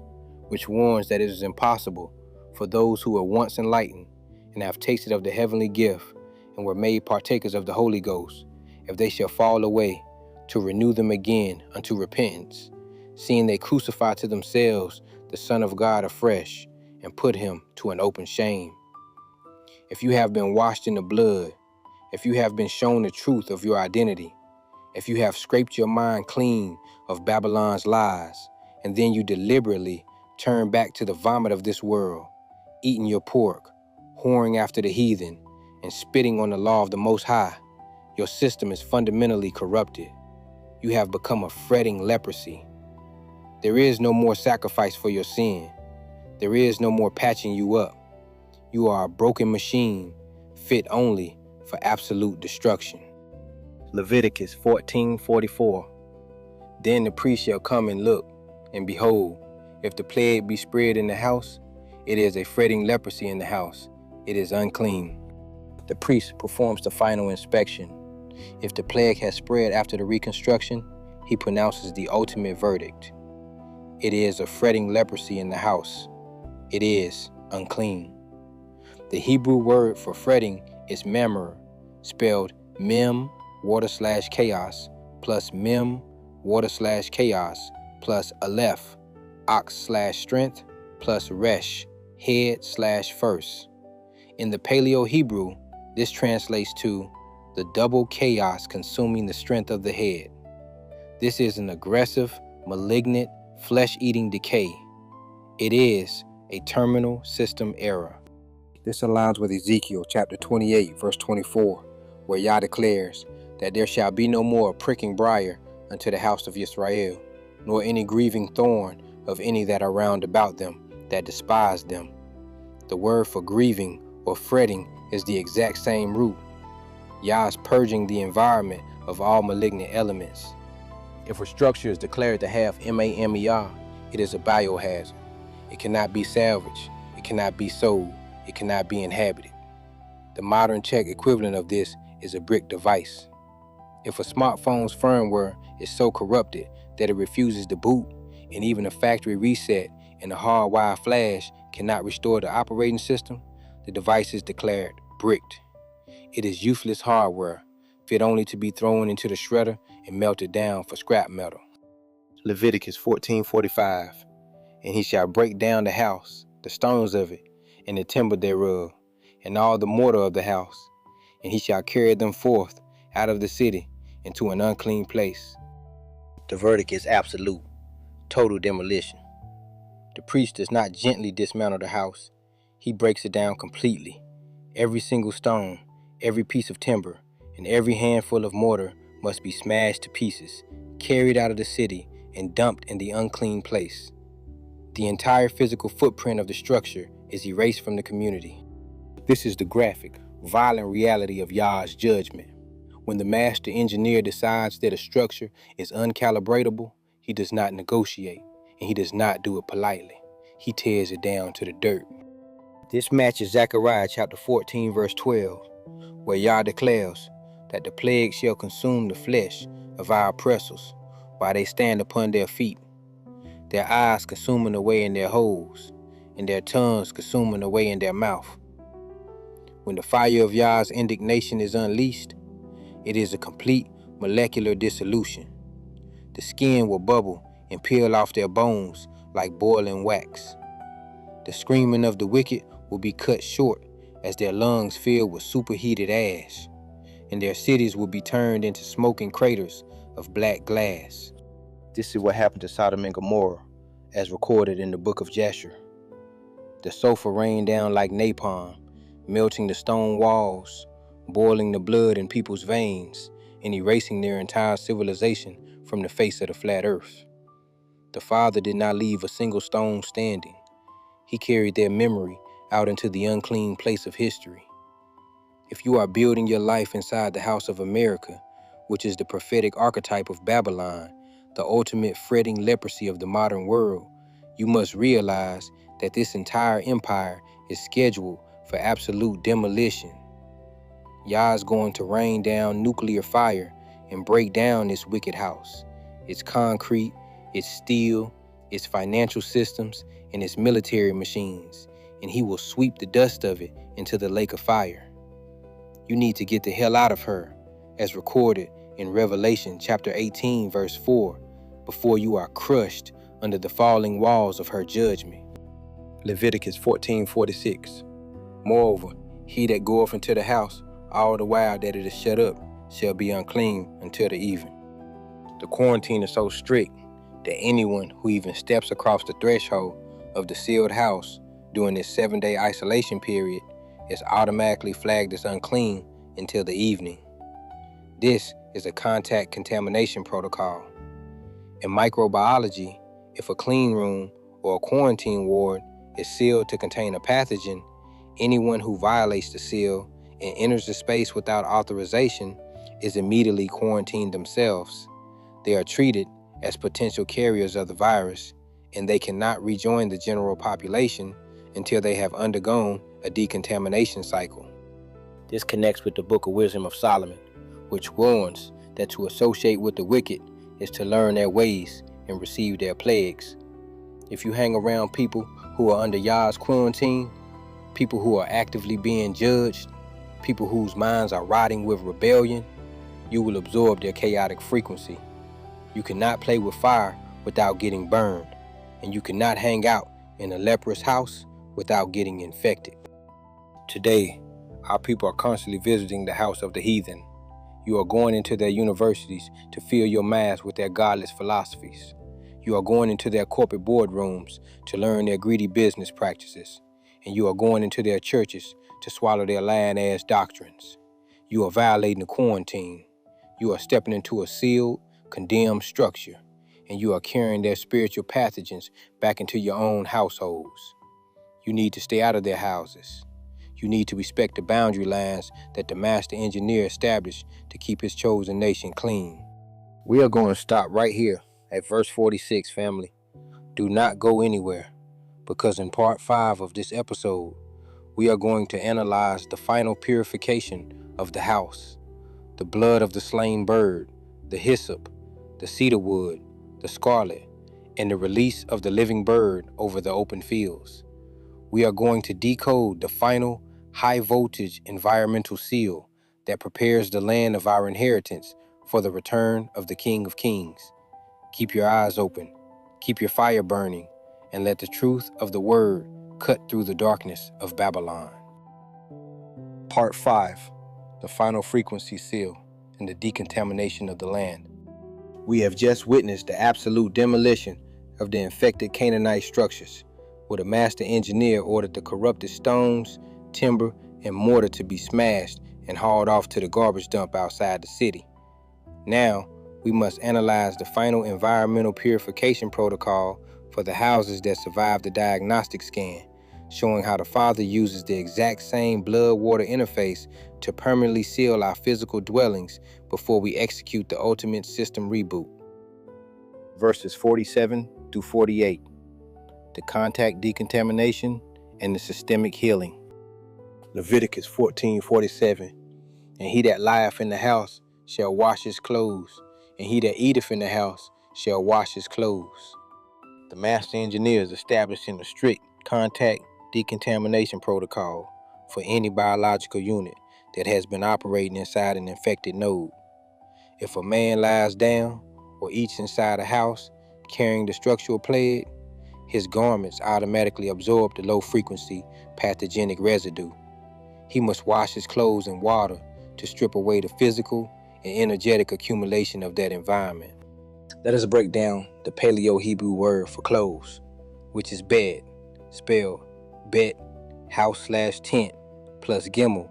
which warns that it is impossible for those who were once enlightened and have tasted of the heavenly gift and were made partakers of the Holy Ghost, if they shall fall away, to renew them again unto repentance, seeing they crucify to themselves the Son of God afresh and put him to an open shame. If you have been washed in the blood, if you have been shown the truth of your identity, if you have scraped your mind clean of Babylon's lies, and then you deliberately turn back to the vomit of this world, eating your pork, whoring after the heathen, and spitting on the law of the Most High, your system is fundamentally corrupted. You have become a fretting leprosy. There is no more sacrifice for your sin. There is no more patching you up. You are a broken machine, fit only for absolute destruction. Leviticus 14:44. Then the priest shall come and look, and behold, if the plague be spread in the house, it is a fretting leprosy in the house. It is unclean. The priest performs the final inspection. If the plague has spread after the reconstruction, he pronounces the ultimate verdict. It is a fretting leprosy in the house. It is unclean. The Hebrew word for fretting is memor, spelled mem /chaos plus mem /chaos plus aleph, ox/strength plus resh, head/first. In the Paleo Hebrew, this translates to the double chaos consuming the strength of the head. This is an aggressive, malignant, flesh-eating decay. It is a terminal system error. This aligns with Ezekiel chapter 28, verse 24, where Yah declares that there shall be no more pricking briar unto the house of Israel, nor any grieving thorn of any that are round about them that despise them. The word for grieving or fretting is the exact same root. Yah is purging the environment of all malignant elements. If a structure is declared to have MAMER, it is a biohazard. It cannot be salvaged. It cannot be sold. It cannot be inhabited. The modern Czech equivalent of this is a brick device. If a smartphone's firmware is so corrupted that it refuses to boot, and even a factory reset and a hardwired flash cannot restore the operating system, the device is declared bricked. It is useless hardware, fit only to be thrown into the shredder and melted down for scrap metal. Leviticus 14:45. And he shall break down the house, the stones of it, and the timber thereof, and all the mortar of the house, and he shall carry them forth out of the city into an unclean place. The verdict is absolute, total demolition. The priest does not gently dismantle the house. He breaks it down completely. Every single stone, every piece of timber, and every handful of mortar must be smashed to pieces, carried out of the city, and dumped in the unclean place. The entire physical footprint of the structure is erased from the community. This is the graphic, violent reality of Yah's judgment. When the master engineer decides that a structure is uncalibratable, he does not negotiate, and he does not do it politely. He tears it down to the dirt. This matches Zechariah chapter 14, verse 12, where Yah declares that the plague shall consume the flesh of our oppressors while they stand upon their feet, their eyes consuming away in their holes, and their tongues consuming away in their mouth. When the fire of Yah's indignation is unleashed, it is a complete molecular dissolution. The skin will bubble and peel off their bones like boiling wax. The screaming of the wicked will be cut short as their lungs fill with superheated ash, and their cities will be turned into smoking craters of black glass. This is what happened to Sodom and Gomorrah, as recorded in the book of Jasher. The sulfur rained down like napalm, melting the stone walls, boiling the blood in people's veins, and erasing their entire civilization from the face of the flat earth. The Father did not leave a single stone standing. He carried their memory out into the unclean place of history. If you are building your life inside the house of America, which is the prophetic archetype of Babylon, the ultimate fretting leprosy of the modern world, you must realize that this entire empire is scheduled for absolute demolition. Yah is going to rain down nuclear fire and break down this wicked house, its concrete, its steel, its financial systems, and its military machines, and he will sweep the dust of it into the lake of fire. You need to get the hell out of her, as recorded in Revelation chapter 18, verse 4, before you are crushed under the falling walls of her judgment. Leviticus 14:46. Moreover, he that goeth into the house, all the while that it is shut up, shall be unclean until the even. The quarantine is so strict that anyone who even steps across the threshold of the sealed house during this 7-day isolation period is automatically flagged as unclean until the evening. This is a contact contamination protocol. In microbiology, if a clean room or a quarantine ward is sealed to contain a pathogen, anyone who violates the seal and enters the space without authorization is immediately quarantined themselves. They are treated as potential carriers of the virus, and they cannot rejoin the general population until they have undergone a decontamination cycle. This connects with the Book of Wisdom of Solomon, which warns that to associate with the wicked is to learn their ways and receive their plagues. If you hang around people who are under Yah's quarantine, people who are actively being judged, people whose minds are rotting with rebellion, you will absorb their chaotic frequency. You cannot play with fire without getting burned, and you cannot hang out in a leprous house without getting infected. Today, our people are constantly visiting the house of the heathen. You are going into their universities to fill your minds with their godless philosophies. You are going into their corporate boardrooms to learn their greedy business practices, and you are going into their churches to swallow their lying-ass doctrines. You are violating the quarantine. You are stepping into a sealed, condemned structure, and you are carrying their spiritual pathogens back into your own households. You need to stay out of their houses. You need to respect the boundary lines that the master engineer established to keep his chosen nation clean. We are going to stop right here at verse 46, family. Do not go anywhere, because in part 5 of this episode, we are going to analyze the final purification of the house, the blood of the slain bird, the hyssop, the cedar wood, the scarlet, and the release of the living bird over the open fields. We are going to decode the final high-voltage environmental seal that prepares the land of our inheritance for the return of the King of Kings. Keep your eyes open, keep your fire burning, and let the truth of the word cut through the darkness of Babylon. Part 5, the final frequency seal and the decontamination of the land. We have just witnessed the absolute demolition of the infected Canaanite structures, where the master engineer ordered the corrupted stones, timber, and mortar to be smashed and hauled off to the garbage dump outside the city. Now, we must analyze the final environmental purification protocol for the houses that survived the diagnostic scan, showing how the Father uses the exact same blood-water interface to permanently seal our physical dwellings before we execute the ultimate system reboot. Verses 47 through 48. The contact decontamination and the systemic healing. Leviticus 14:47. And he that lieth in the house shall wash his clothes, and he that eateth in the house shall wash his clothes. The master engineer is establishing a strict contact decontamination protocol for any biological unit that has been operating inside an infected node. If a man lies down or eats inside a house carrying the structural plague, his garments automatically absorb the low-frequency pathogenic residue. He must wash his clothes in water to strip away the physical and energetic accumulation of that environment. Let us break down the Paleo-Hebrew word for clothes, which is bed, spelled bet, house/tent, plus gimel,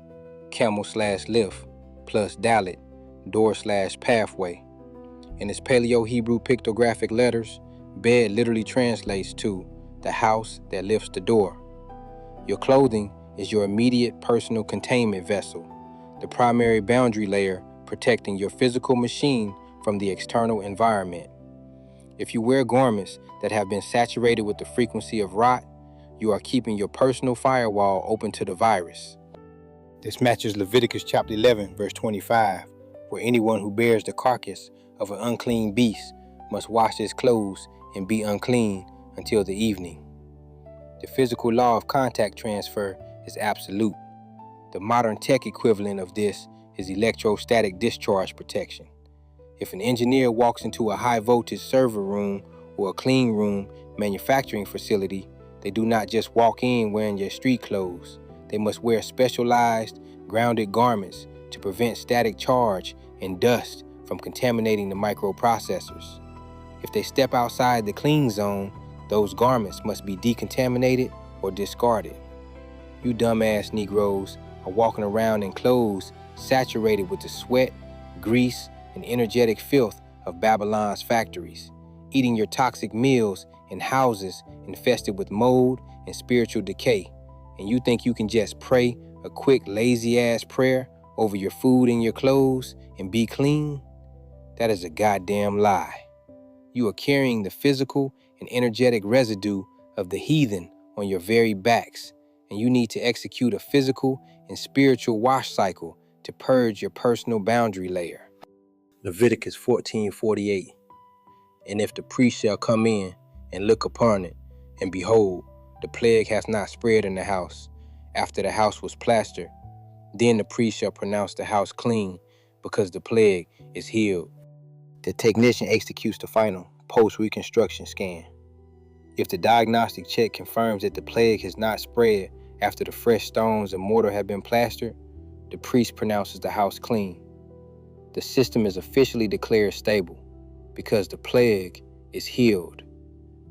camel/lift, plus dalet, door/pathway. In its Paleo-Hebrew pictographic letters, bed literally translates to the house that lifts the door. Your clothing is your immediate personal containment vessel, the primary boundary layer protecting your physical machine from the external environment. If you wear garments that have been saturated with the frequency of rot, you are keeping your personal firewall open to the virus. This matches Leviticus chapter 11, verse 25, where anyone who bears the carcass of an unclean beast must wash his clothes and be unclean until the evening. The physical law of contact transfer is absolute. The modern tech equivalent of this is electrostatic discharge protection. If an engineer walks into a high-voltage server room or a clean room manufacturing facility, they do not just walk in wearing their street clothes. They must wear specialized, grounded garments to prevent static charge and dust from contaminating the microprocessors. If they step outside the clean zone, those garments must be decontaminated or discarded. You dumbass Negroes are walking around in clothes saturated with the sweat, grease, and energetic filth of Babylon's factories, eating your toxic meals in houses infested with mold and spiritual decay, and you think you can just pray a quick lazy-ass prayer over your food and your clothes and be clean? That is a goddamn lie. You are carrying the physical and energetic residue of the heathen on your very backs, and you need to execute a physical and spiritual wash cycle to purge your personal boundary layer. Leviticus 14:48. And if the priest shall come in and look upon it, and behold, the plague has not spread in the house, after the house was plastered, then the priest shall pronounce the house clean, because the plague is healed. The technician executes the final post-reconstruction scan. If the diagnostic check confirms that the plague has not spread after the fresh stones and mortar have been plastered, the priest pronounces the house clean. The system is officially declared stable because the plague is healed.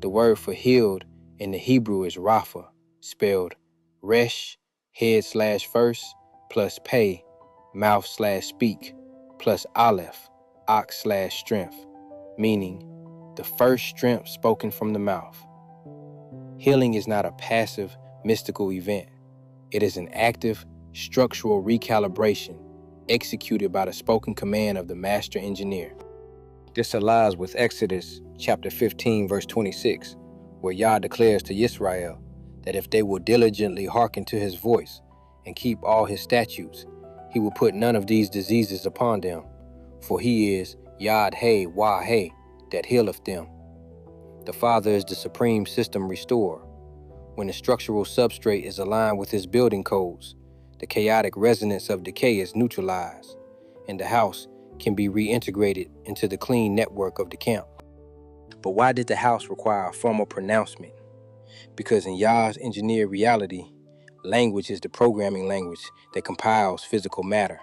The word for healed in the Hebrew is Rapha, spelled Resh, head/first, plus Pei, mouth/speak, plus Aleph, ox/strength, meaning the first strength spoken from the mouth. Healing is not a passive, mystical event. It is an active, structural recalibration executed by the spoken command of the master engineer. This aligns with Exodus chapter 15, verse 26, where Yah declares to Yisrael that if they will diligently hearken to his voice and keep all his statutes, he will put none of these diseases upon them, for he is Yad-Heh-Wah-Heh, that healeth them. The Father is the supreme system restorer. When the structural substrate is aligned with his building codes, the chaotic resonance of decay is neutralized, and the house can be reintegrated into the clean network of the camp. But why did the house require a formal pronouncement? Because in Yah's engineered reality, language is the programming language that compiles physical matter.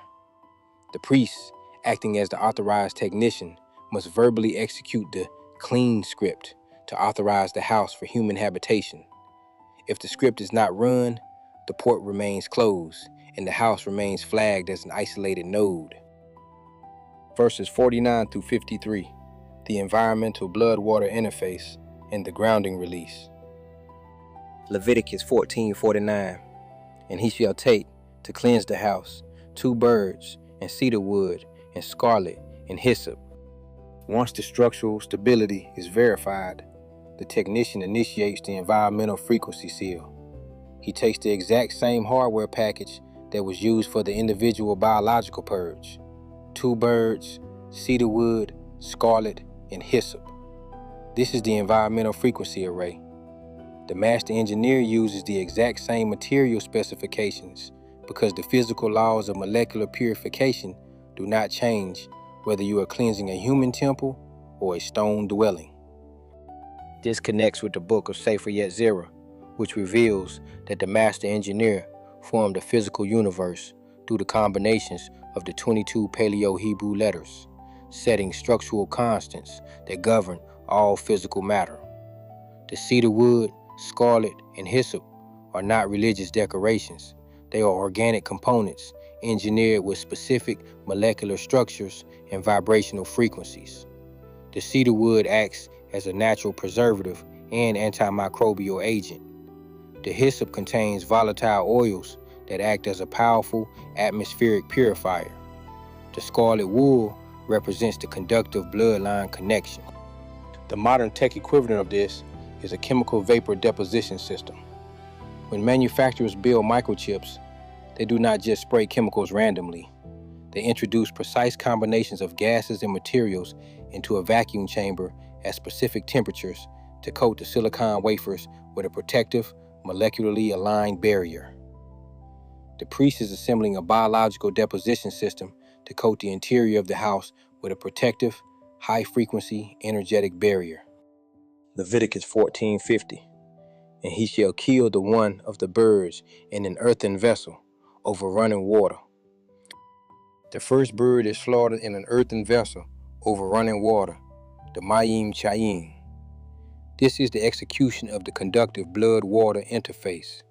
The priest, acting as the authorized technician, must verbally execute the clean script to authorize the house for human habitation. If the script is not run, the port remains closed and the house remains flagged as an isolated node. Verses 49 through 53, the environmental blood-water interface and the grounding release. Leviticus 14:49, and he shall take to cleanse the house 2 birds and cedar wood and scarlet and hyssop. Once the structural stability is verified, the technician initiates the environmental frequency seal. He takes the exact same hardware package that was used for the individual biological purge: 2 birds, cedar wood, scarlet, and hyssop. This is the environmental frequency array. The master engineer uses the exact same material specifications because the physical laws of molecular purification do not change whether you are cleansing a human temple or a stone dwelling. This connects with the book of Sefer Yetzirah, which reveals that the master engineer formed a physical universe through the combinations of the 22 Paleo-Hebrew letters, setting structural constants that govern all physical matter. The cedar wood, scarlet, and hyssop are not religious decorations. They are organic components engineered with specific molecular structures and vibrational frequencies. The cedar wood acts as a natural preservative and antimicrobial agent. The hyssop contains volatile oils that act as a powerful atmospheric purifier. The scarlet wool represents the conductive bloodline connection. The modern tech equivalent of this is a chemical vapor deposition system. When manufacturers build microchips, they do not just spray chemicals randomly. They introduce precise combinations of gases and materials into a vacuum chamber at specific temperatures to coat the silicon wafers with a protective, molecularly aligned barrier. The priest is assembling a biological deposition system to coat the interior of the house with a protective, high-frequency, energetic barrier. Leviticus 14:50, and he shall kill the one of the birds in an earthen vessel over running water. The first bird is slaughtered in an earthen vessel over running water, the Mayim Chayim. This is the execution of the conductive blood-water interface.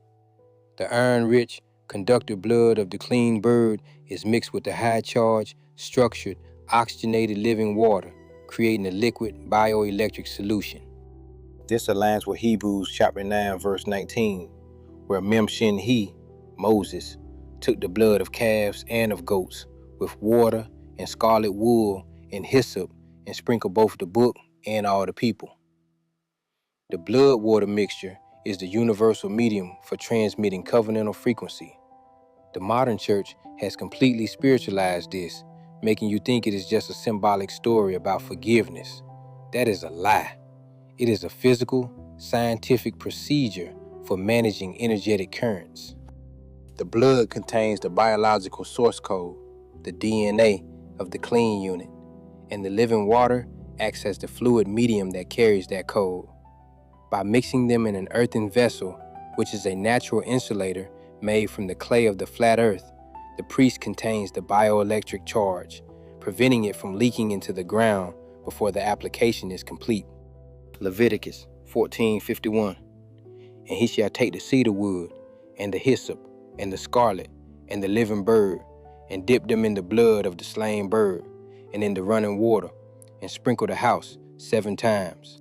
The iron-rich, conductive blood of the clean bird is mixed with the high-charged, structured, oxygenated living water, creating a liquid bioelectric solution. This aligns with Hebrews chapter 9, verse 19, where Mem-Shin-He, Moses, took the blood of calves and of goats with water and scarlet wool and hyssop and sprinkled both the book and all the people. The blood-water mixture is the universal medium for transmitting covenantal frequency. The modern church has completely spiritualized this, making you think it is just a symbolic story about forgiveness. That is a lie. It is a physical, scientific procedure for managing energetic currents. The blood contains the biological source code, the DNA of the clean unit, and the living water acts as the fluid medium that carries that code. By mixing them in an earthen vessel, which is a natural insulator made from the clay of the flat earth, the priest contains the bioelectric charge, preventing it from leaking into the ground before the application is complete. Leviticus 14:51. And he shall take the cedar wood, and the hyssop, and the scarlet, and the living bird, and dip them in the blood of the slain bird, and in the running water, and sprinkle the house 7 times.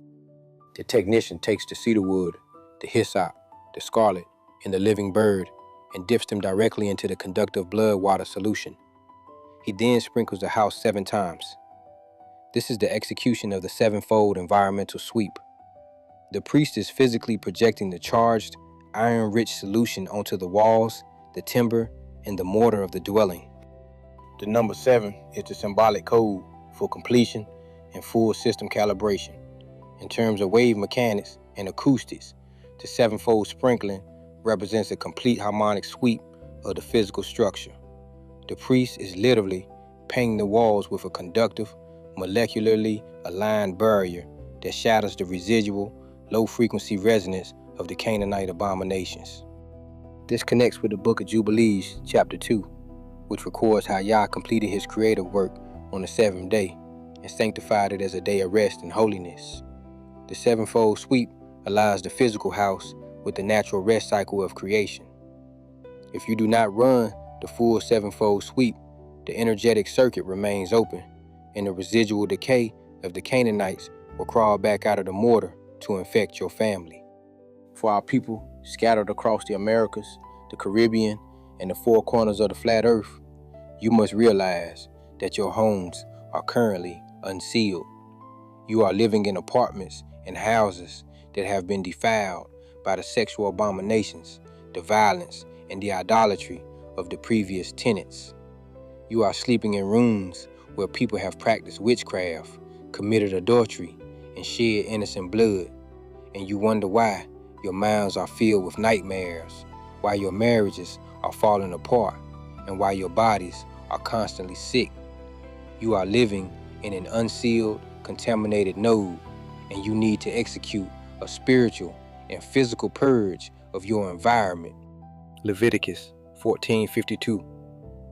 The technician takes the cedar wood, the hyssop, the scarlet, and the living bird, and dips them directly into the conductive blood water solution. He then sprinkles the house 7 times. This is the execution of the 7-fold environmental sweep. The priest is physically projecting the charged, iron-rich solution onto the walls, the timber, and the mortar of the dwelling. The number 7 is the symbolic code for completion and full system calibration. In terms of wave mechanics and acoustics, the 7-fold sprinkling represents a complete harmonic sweep of the physical structure. The priest is literally painting the walls with a conductive, molecularly aligned barrier that shatters the residual, low-frequency resonance of the Canaanite abominations. This connects with the book of Jubilees, chapter 2, which records how Yah completed his creative work on the 7th day and sanctified it as a day of rest and holiness. The 7-fold sweep aligns the physical house with the natural rest cycle of creation. If you do not run the full 7-fold sweep, the energetic circuit remains open, and the residual decay of the Canaanites will crawl back out of the mortar to infect your family. For our people scattered across the Americas, the Caribbean, and the 4 corners of the flat earth, you must realize that your homes are currently unsealed. You are living in apartments and houses that have been defiled by the sexual abominations, the violence, and the idolatry of the previous tenants. You are sleeping in rooms where people have practiced witchcraft, committed adultery, and shed innocent blood, and you wonder why your minds are filled with nightmares, why your marriages are falling apart, and why your bodies are constantly sick. You are living in an unsealed, contaminated node, and you need to execute a spiritual and physical purge of your environment. Leviticus 14:52.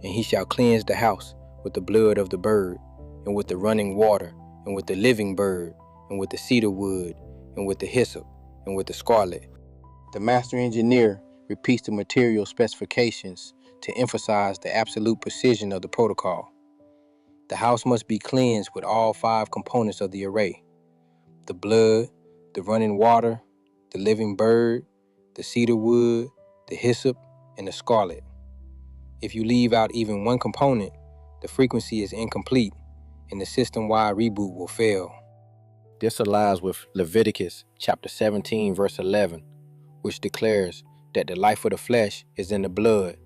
And he shall cleanse the house with the blood of the bird, and with the running water, and with the living bird, and with the cedar wood, and with the hyssop, and with the scarlet. The master engineer repeats the material specifications to emphasize the absolute precision of the protocol. The house must be cleansed with all 5 components of the array: the blood, the running water, the living bird, the cedar wood, the hyssop, and the scarlet. If you leave out even one component, the frequency is incomplete and the system-wide reboot will fail. This aligns with Leviticus chapter 17, verse 11, which declares that the life of the flesh is in the blood.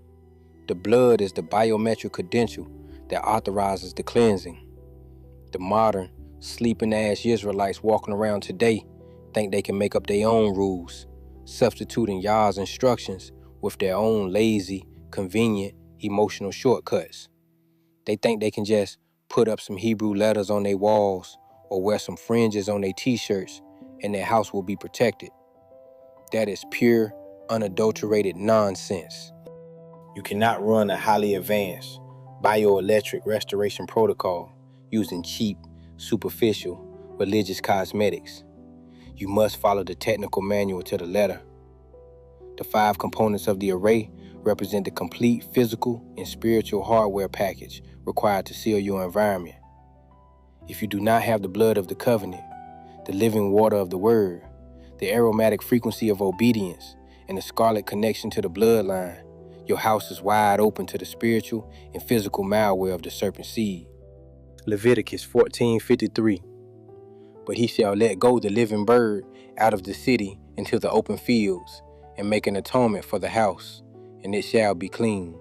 The blood is the biometric credential that authorizes the cleansing. The modern, sleeping-ass Israelites walking around today think they can make up their own rules, substituting Yah's instructions with their own lazy, convenient, emotional shortcuts. They think they can just put up some Hebrew letters on their walls or wear some fringes on their t-shirts and their house will be protected. That is pure, unadulterated nonsense. You cannot run a highly advanced bioelectric restoration protocol using cheap, superficial, religious cosmetics. You must follow the technical manual to the letter. The 5 components of the array represent the complete physical and spiritual hardware package required to seal your environment. If you do not have the blood of the covenant, the living water of the word, the aromatic frequency of obedience, and the scarlet connection to the bloodline, your house is wide open to the spiritual and physical malware of the serpent seed. Leviticus 14:53. But he shall let go the living bird out of the city into the open fields, and make an atonement for the house, and it shall be clean.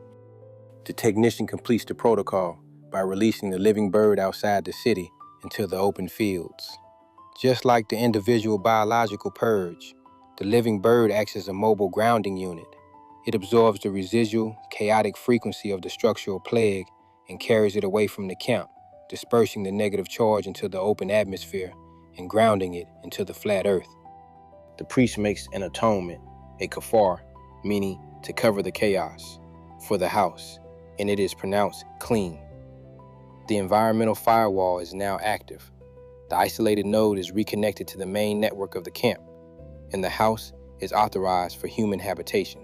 The technician completes the protocol by releasing the living bird outside the city into the open fields. Just like the individual biological purge, the living bird acts as a mobile grounding unit. It absorbs the residual, chaotic frequency of the structural plague and carries it away from the camp, dispersing the negative charge into the open atmosphere and grounding it into the flat earth. The priest makes an atonement, a kafar, meaning to cover the chaos, for the house, and it is pronounced clean. The environmental firewall is now active. The isolated node is reconnected to the main network of the camp, and the house is authorized for human habitation.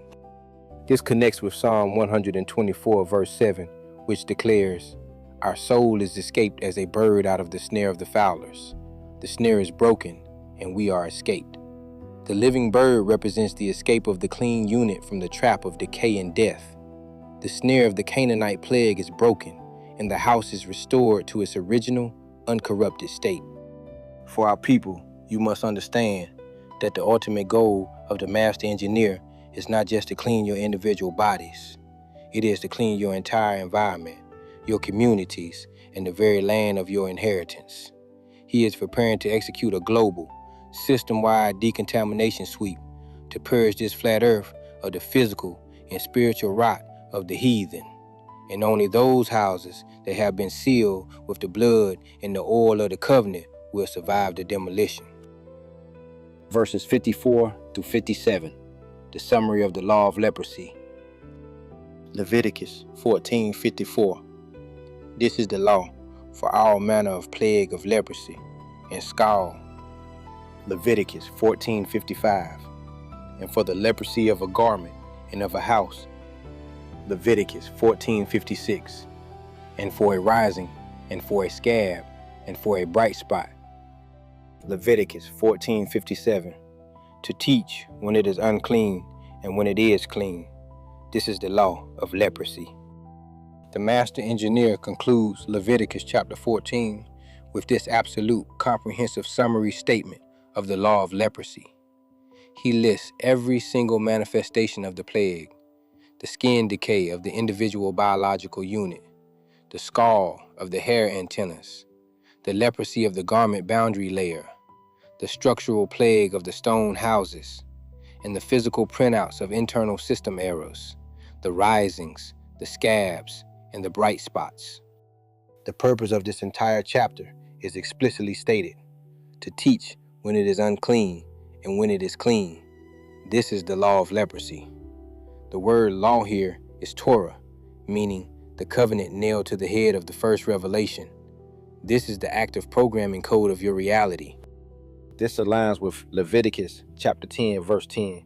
This connects with Psalm 124 verse 7, which declares, "Our soul is escaped as a bird out of the snare of the fowlers. The snare is broken, and we are escaped." The living bird represents the escape of the clean unit from the trap of decay and death. The snare of the Canaanite plague is broken, and the house is restored to its original, uncorrupted state. For our people, you must understand that the ultimate goal of the master engineer is not just to clean your individual bodies. It is to clean your entire environment, your communities, and the very land of your inheritance. He is preparing to execute a global, system-wide decontamination sweep to purge this flat earth of the physical and spiritual rot of the heathen. And only those houses that have been sealed with the blood and the oil of the covenant will survive the demolition. Verses 54 through 57, the summary of the law of leprosy. Leviticus 14:54. This is the law for all manner of plague of leprosy and scald. Leviticus 14:55. And for the leprosy of a garment and of a house. Leviticus 14:56. And for a rising, and for a scab, and for a bright spot. Leviticus 14:57. To teach when it is unclean and when it is clean. This is the law of leprosy. The master engineer concludes Leviticus chapter 14 with this absolute, comprehensive summary statement of the law of leprosy. He lists every single manifestation of the plague, the skin decay of the individual biological unit, the scald of the hair antennas, the leprosy of the garment boundary layer, the structural plague of the stone houses, and the physical printouts of internal system errors, the risings, the scabs, and the bright spots. The purpose of this entire chapter is explicitly stated: to teach when it is unclean and when it is clean. This is the law of leprosy. The word law here is Torah, meaning the covenant nailed to the head of the first revelation. This is the active programming code of your reality. This aligns with Leviticus chapter 10 verse 10,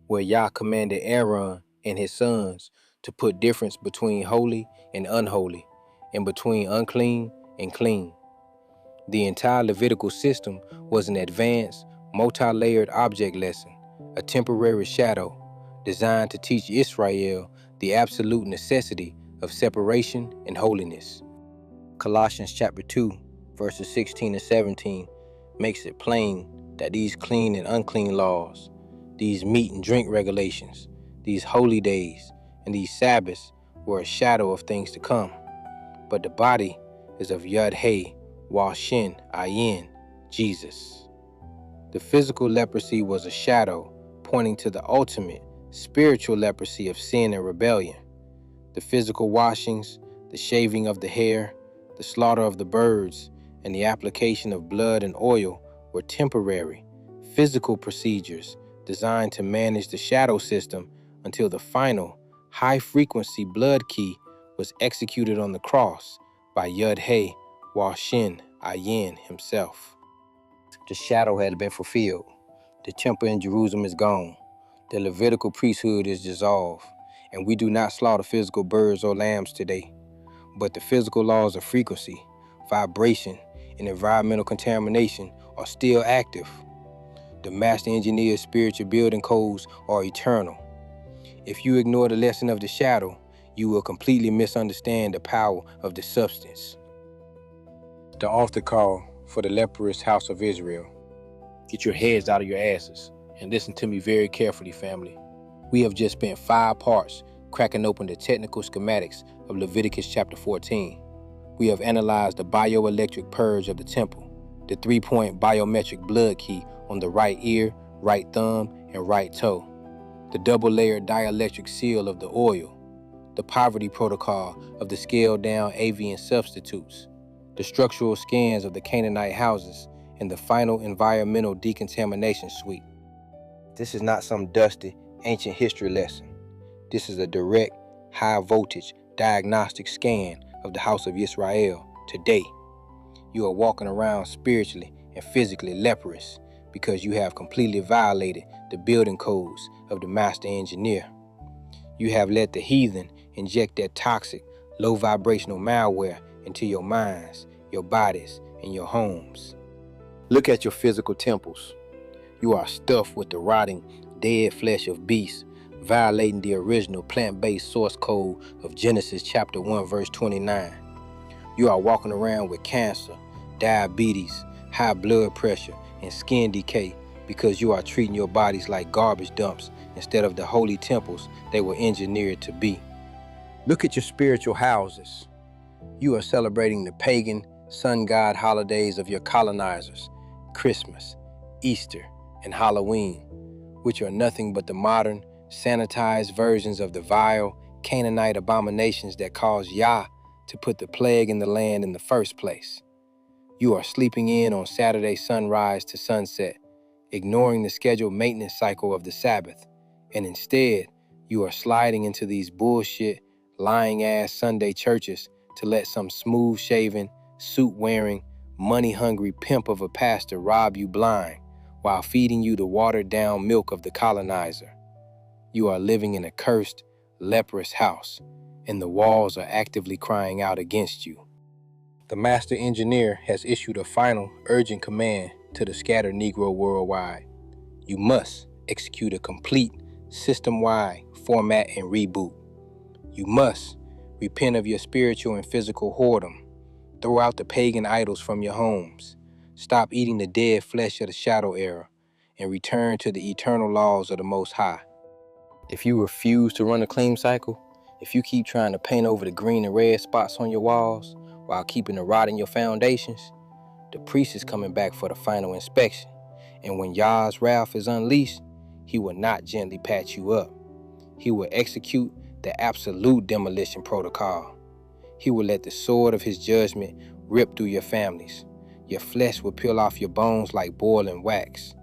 where Yah commanded Aaron and his sons to put difference between holy and unholy, and between unclean and clean. The entire Levitical system was an advanced, multi-layered object lesson, a temporary shadow designed to teach Israel the absolute necessity of separation and holiness. Colossians chapter 2, verses 16 and 17 makes it plain that these clean and unclean laws, these meat and drink regulations, these holy days, and these Sabbaths were a shadow of things to come. But the body is of Yud Hey, Wah Shin, Ayin, Jesus. The physical leprosy was a shadow pointing to the ultimate spiritual leprosy of sin and rebellion. The physical washings, the shaving of the hair, the slaughter of the birds, and the application of blood and oil were temporary, physical procedures designed to manage the shadow system until the final, high-frequency blood key was executed on the cross by Yud Hey, Wah Shin, Ayin himself. The shadow had been fulfilled. The temple in Jerusalem is gone. The Levitical priesthood is dissolved, and we do not slaughter physical birds or lambs today. But the physical laws of frequency, vibration, and environmental contamination are still active. The master engineer's spiritual building codes are eternal. If you ignore the lesson of the shadow, you will completely misunderstand the power of the substance. The altar call for the leprous house of Israel. Get your heads out of your asses and listen to me very carefully, family. We have just spent 5 parts cracking open the technical schematics of Leviticus chapter 14. We have analyzed the bioelectric purge of the temple, the 3-point biometric blood key on the right ear, right thumb, and right toe, the double-layered dielectric seal of the oil, the poverty protocol of the scaled-down avian substitutes, the structural scans of the Canaanite houses, and the final environmental decontamination suite. This is not some dusty, ancient history lesson. This is a direct, high-voltage diagnostic scan of the house of Israel today. You are walking around spiritually and physically leprous, because you have completely violated the building codes of the master engineer. You have let the heathen inject that toxic, low vibrational malware into your minds, your bodies, and your homes. Look at your physical temples. You are stuffed with the rotting, dead flesh of beasts, violating the original plant-based source code of Genesis chapter 1, verse 29. You are walking around with cancer, diabetes, high blood pressure, and skin decay because you are treating your bodies like garbage dumps instead of the holy temples they were engineered to be. Look at your spiritual houses. You are celebrating the pagan, sun god holidays of your colonizers, Christmas, Easter, and Halloween, which are nothing but the modern, sanitized versions of the vile, Canaanite abominations that caused Yah to put the plague in the land in the first place. You are sleeping in on Saturday sunrise to sunset, ignoring the scheduled maintenance cycle of the Sabbath, and instead, you are sliding into these bullshit, lying-ass Sunday churches to let some smooth-shaven, suit-wearing, money-hungry pimp of a pastor rob you blind while feeding you the watered-down milk of the colonizer. You are living in a cursed, leprous house, and the walls are actively crying out against you. The master engineer has issued a final, urgent command to the scattered Negro worldwide. You must execute a complete, system-wide format and reboot. You must repent of your spiritual and physical whoredom. Throw out the pagan idols from your homes. Stop eating the dead flesh of the shadow era and return to the eternal laws of the Most High. If you refuse to run a clean cycle, if you keep trying to paint over the green and red spots on your walls while keeping the rot in your foundations, the priest is coming back for the final inspection. And when Yah's wrath is unleashed, he will not gently patch you up. He will execute the absolute demolition protocol. He will let the sword of his judgment rip through your families. Your flesh will peel off your bones like boiling wax.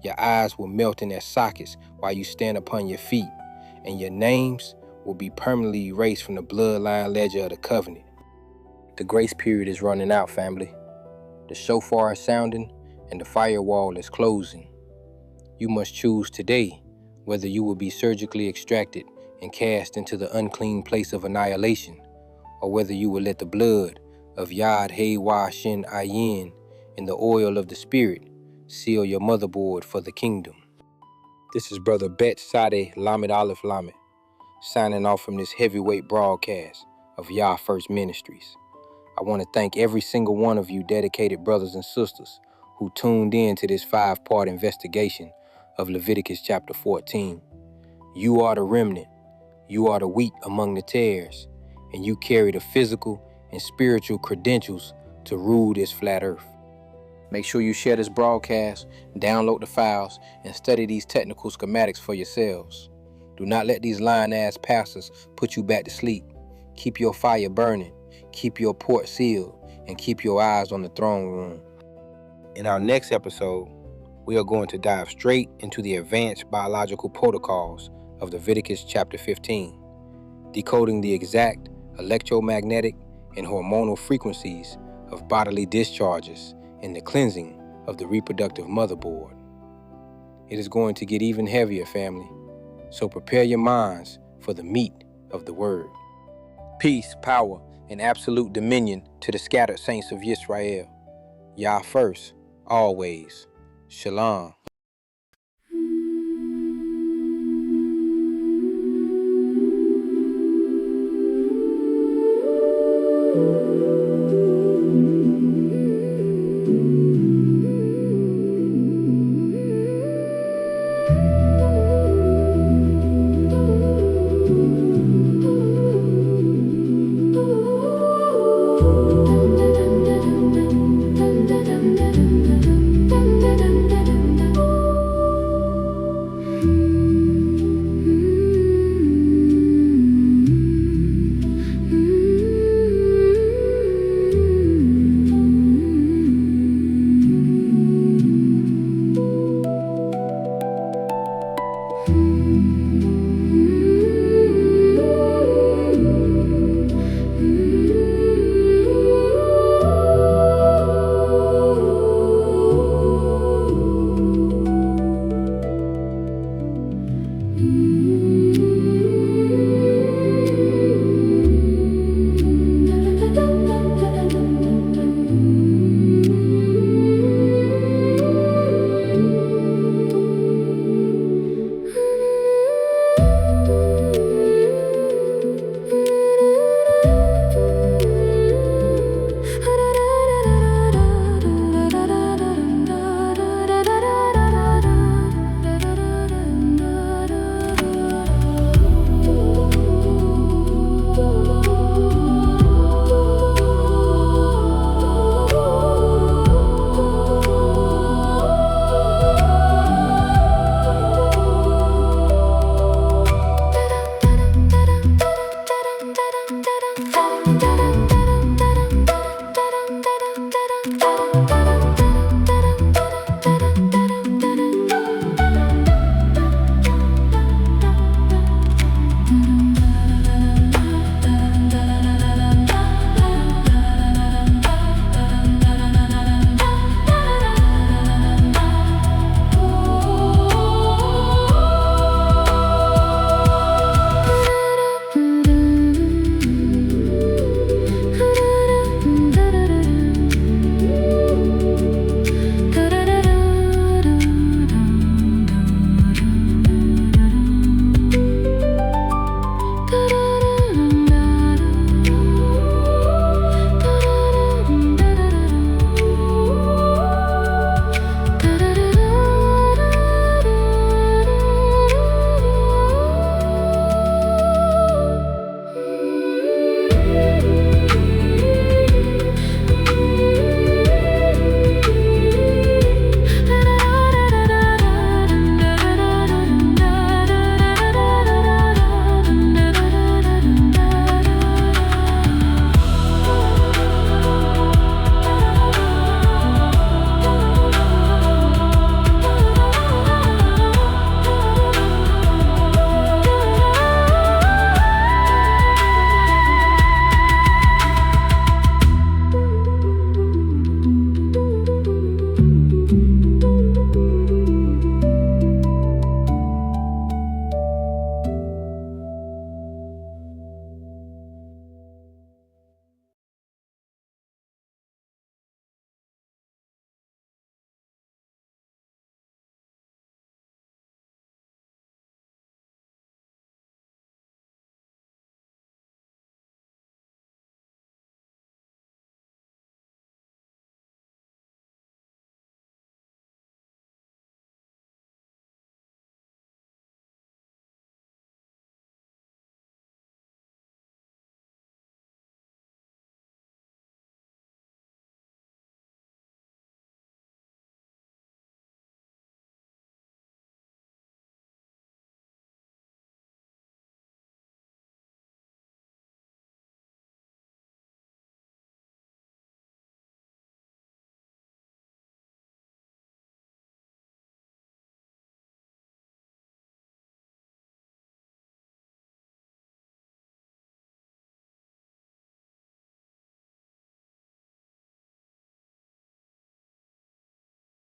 Your eyes will melt in their sockets while you stand upon your feet, and your names will be permanently erased from the bloodline ledger of the covenant. The grace period is running out, family. The shofar is sounding, and the firewall is closing. You must choose today whether you will be surgically extracted and cast into the unclean place of annihilation, or whether you will let the blood of Yad He Shin Ayin and the oil of the Spirit seal your motherboard for the kingdom. This is Brother Bet Sade Lamed Aleph Lamed, signing off from this heavyweight broadcast of Yah First Ministries. I want to thank every single one of you dedicated brothers and sisters who tuned in to this 5-part investigation of Leviticus chapter 14. You are the remnant. You are the wheat among the tares, and you carry the physical and spiritual credentials to rule this flat earth. Make sure you share this broadcast, download the files, and study these technical schematics for yourselves. Do not let these lying-ass pastors put you back to sleep. Keep your fire burning, keep your port sealed, and keep your eyes on the throne room. In our next episode, we are going to dive straight into the advanced biological protocols of Leviticus chapter 15, decoding the exact electromagnetic and hormonal frequencies of bodily discharges and the cleansing of the reproductive motherboard. It is going to get even heavier, family, so prepare your minds for the meat of the word. Peace, power, and absolute dominion to the scattered saints of Yisrael. Yah first, always. Shalom.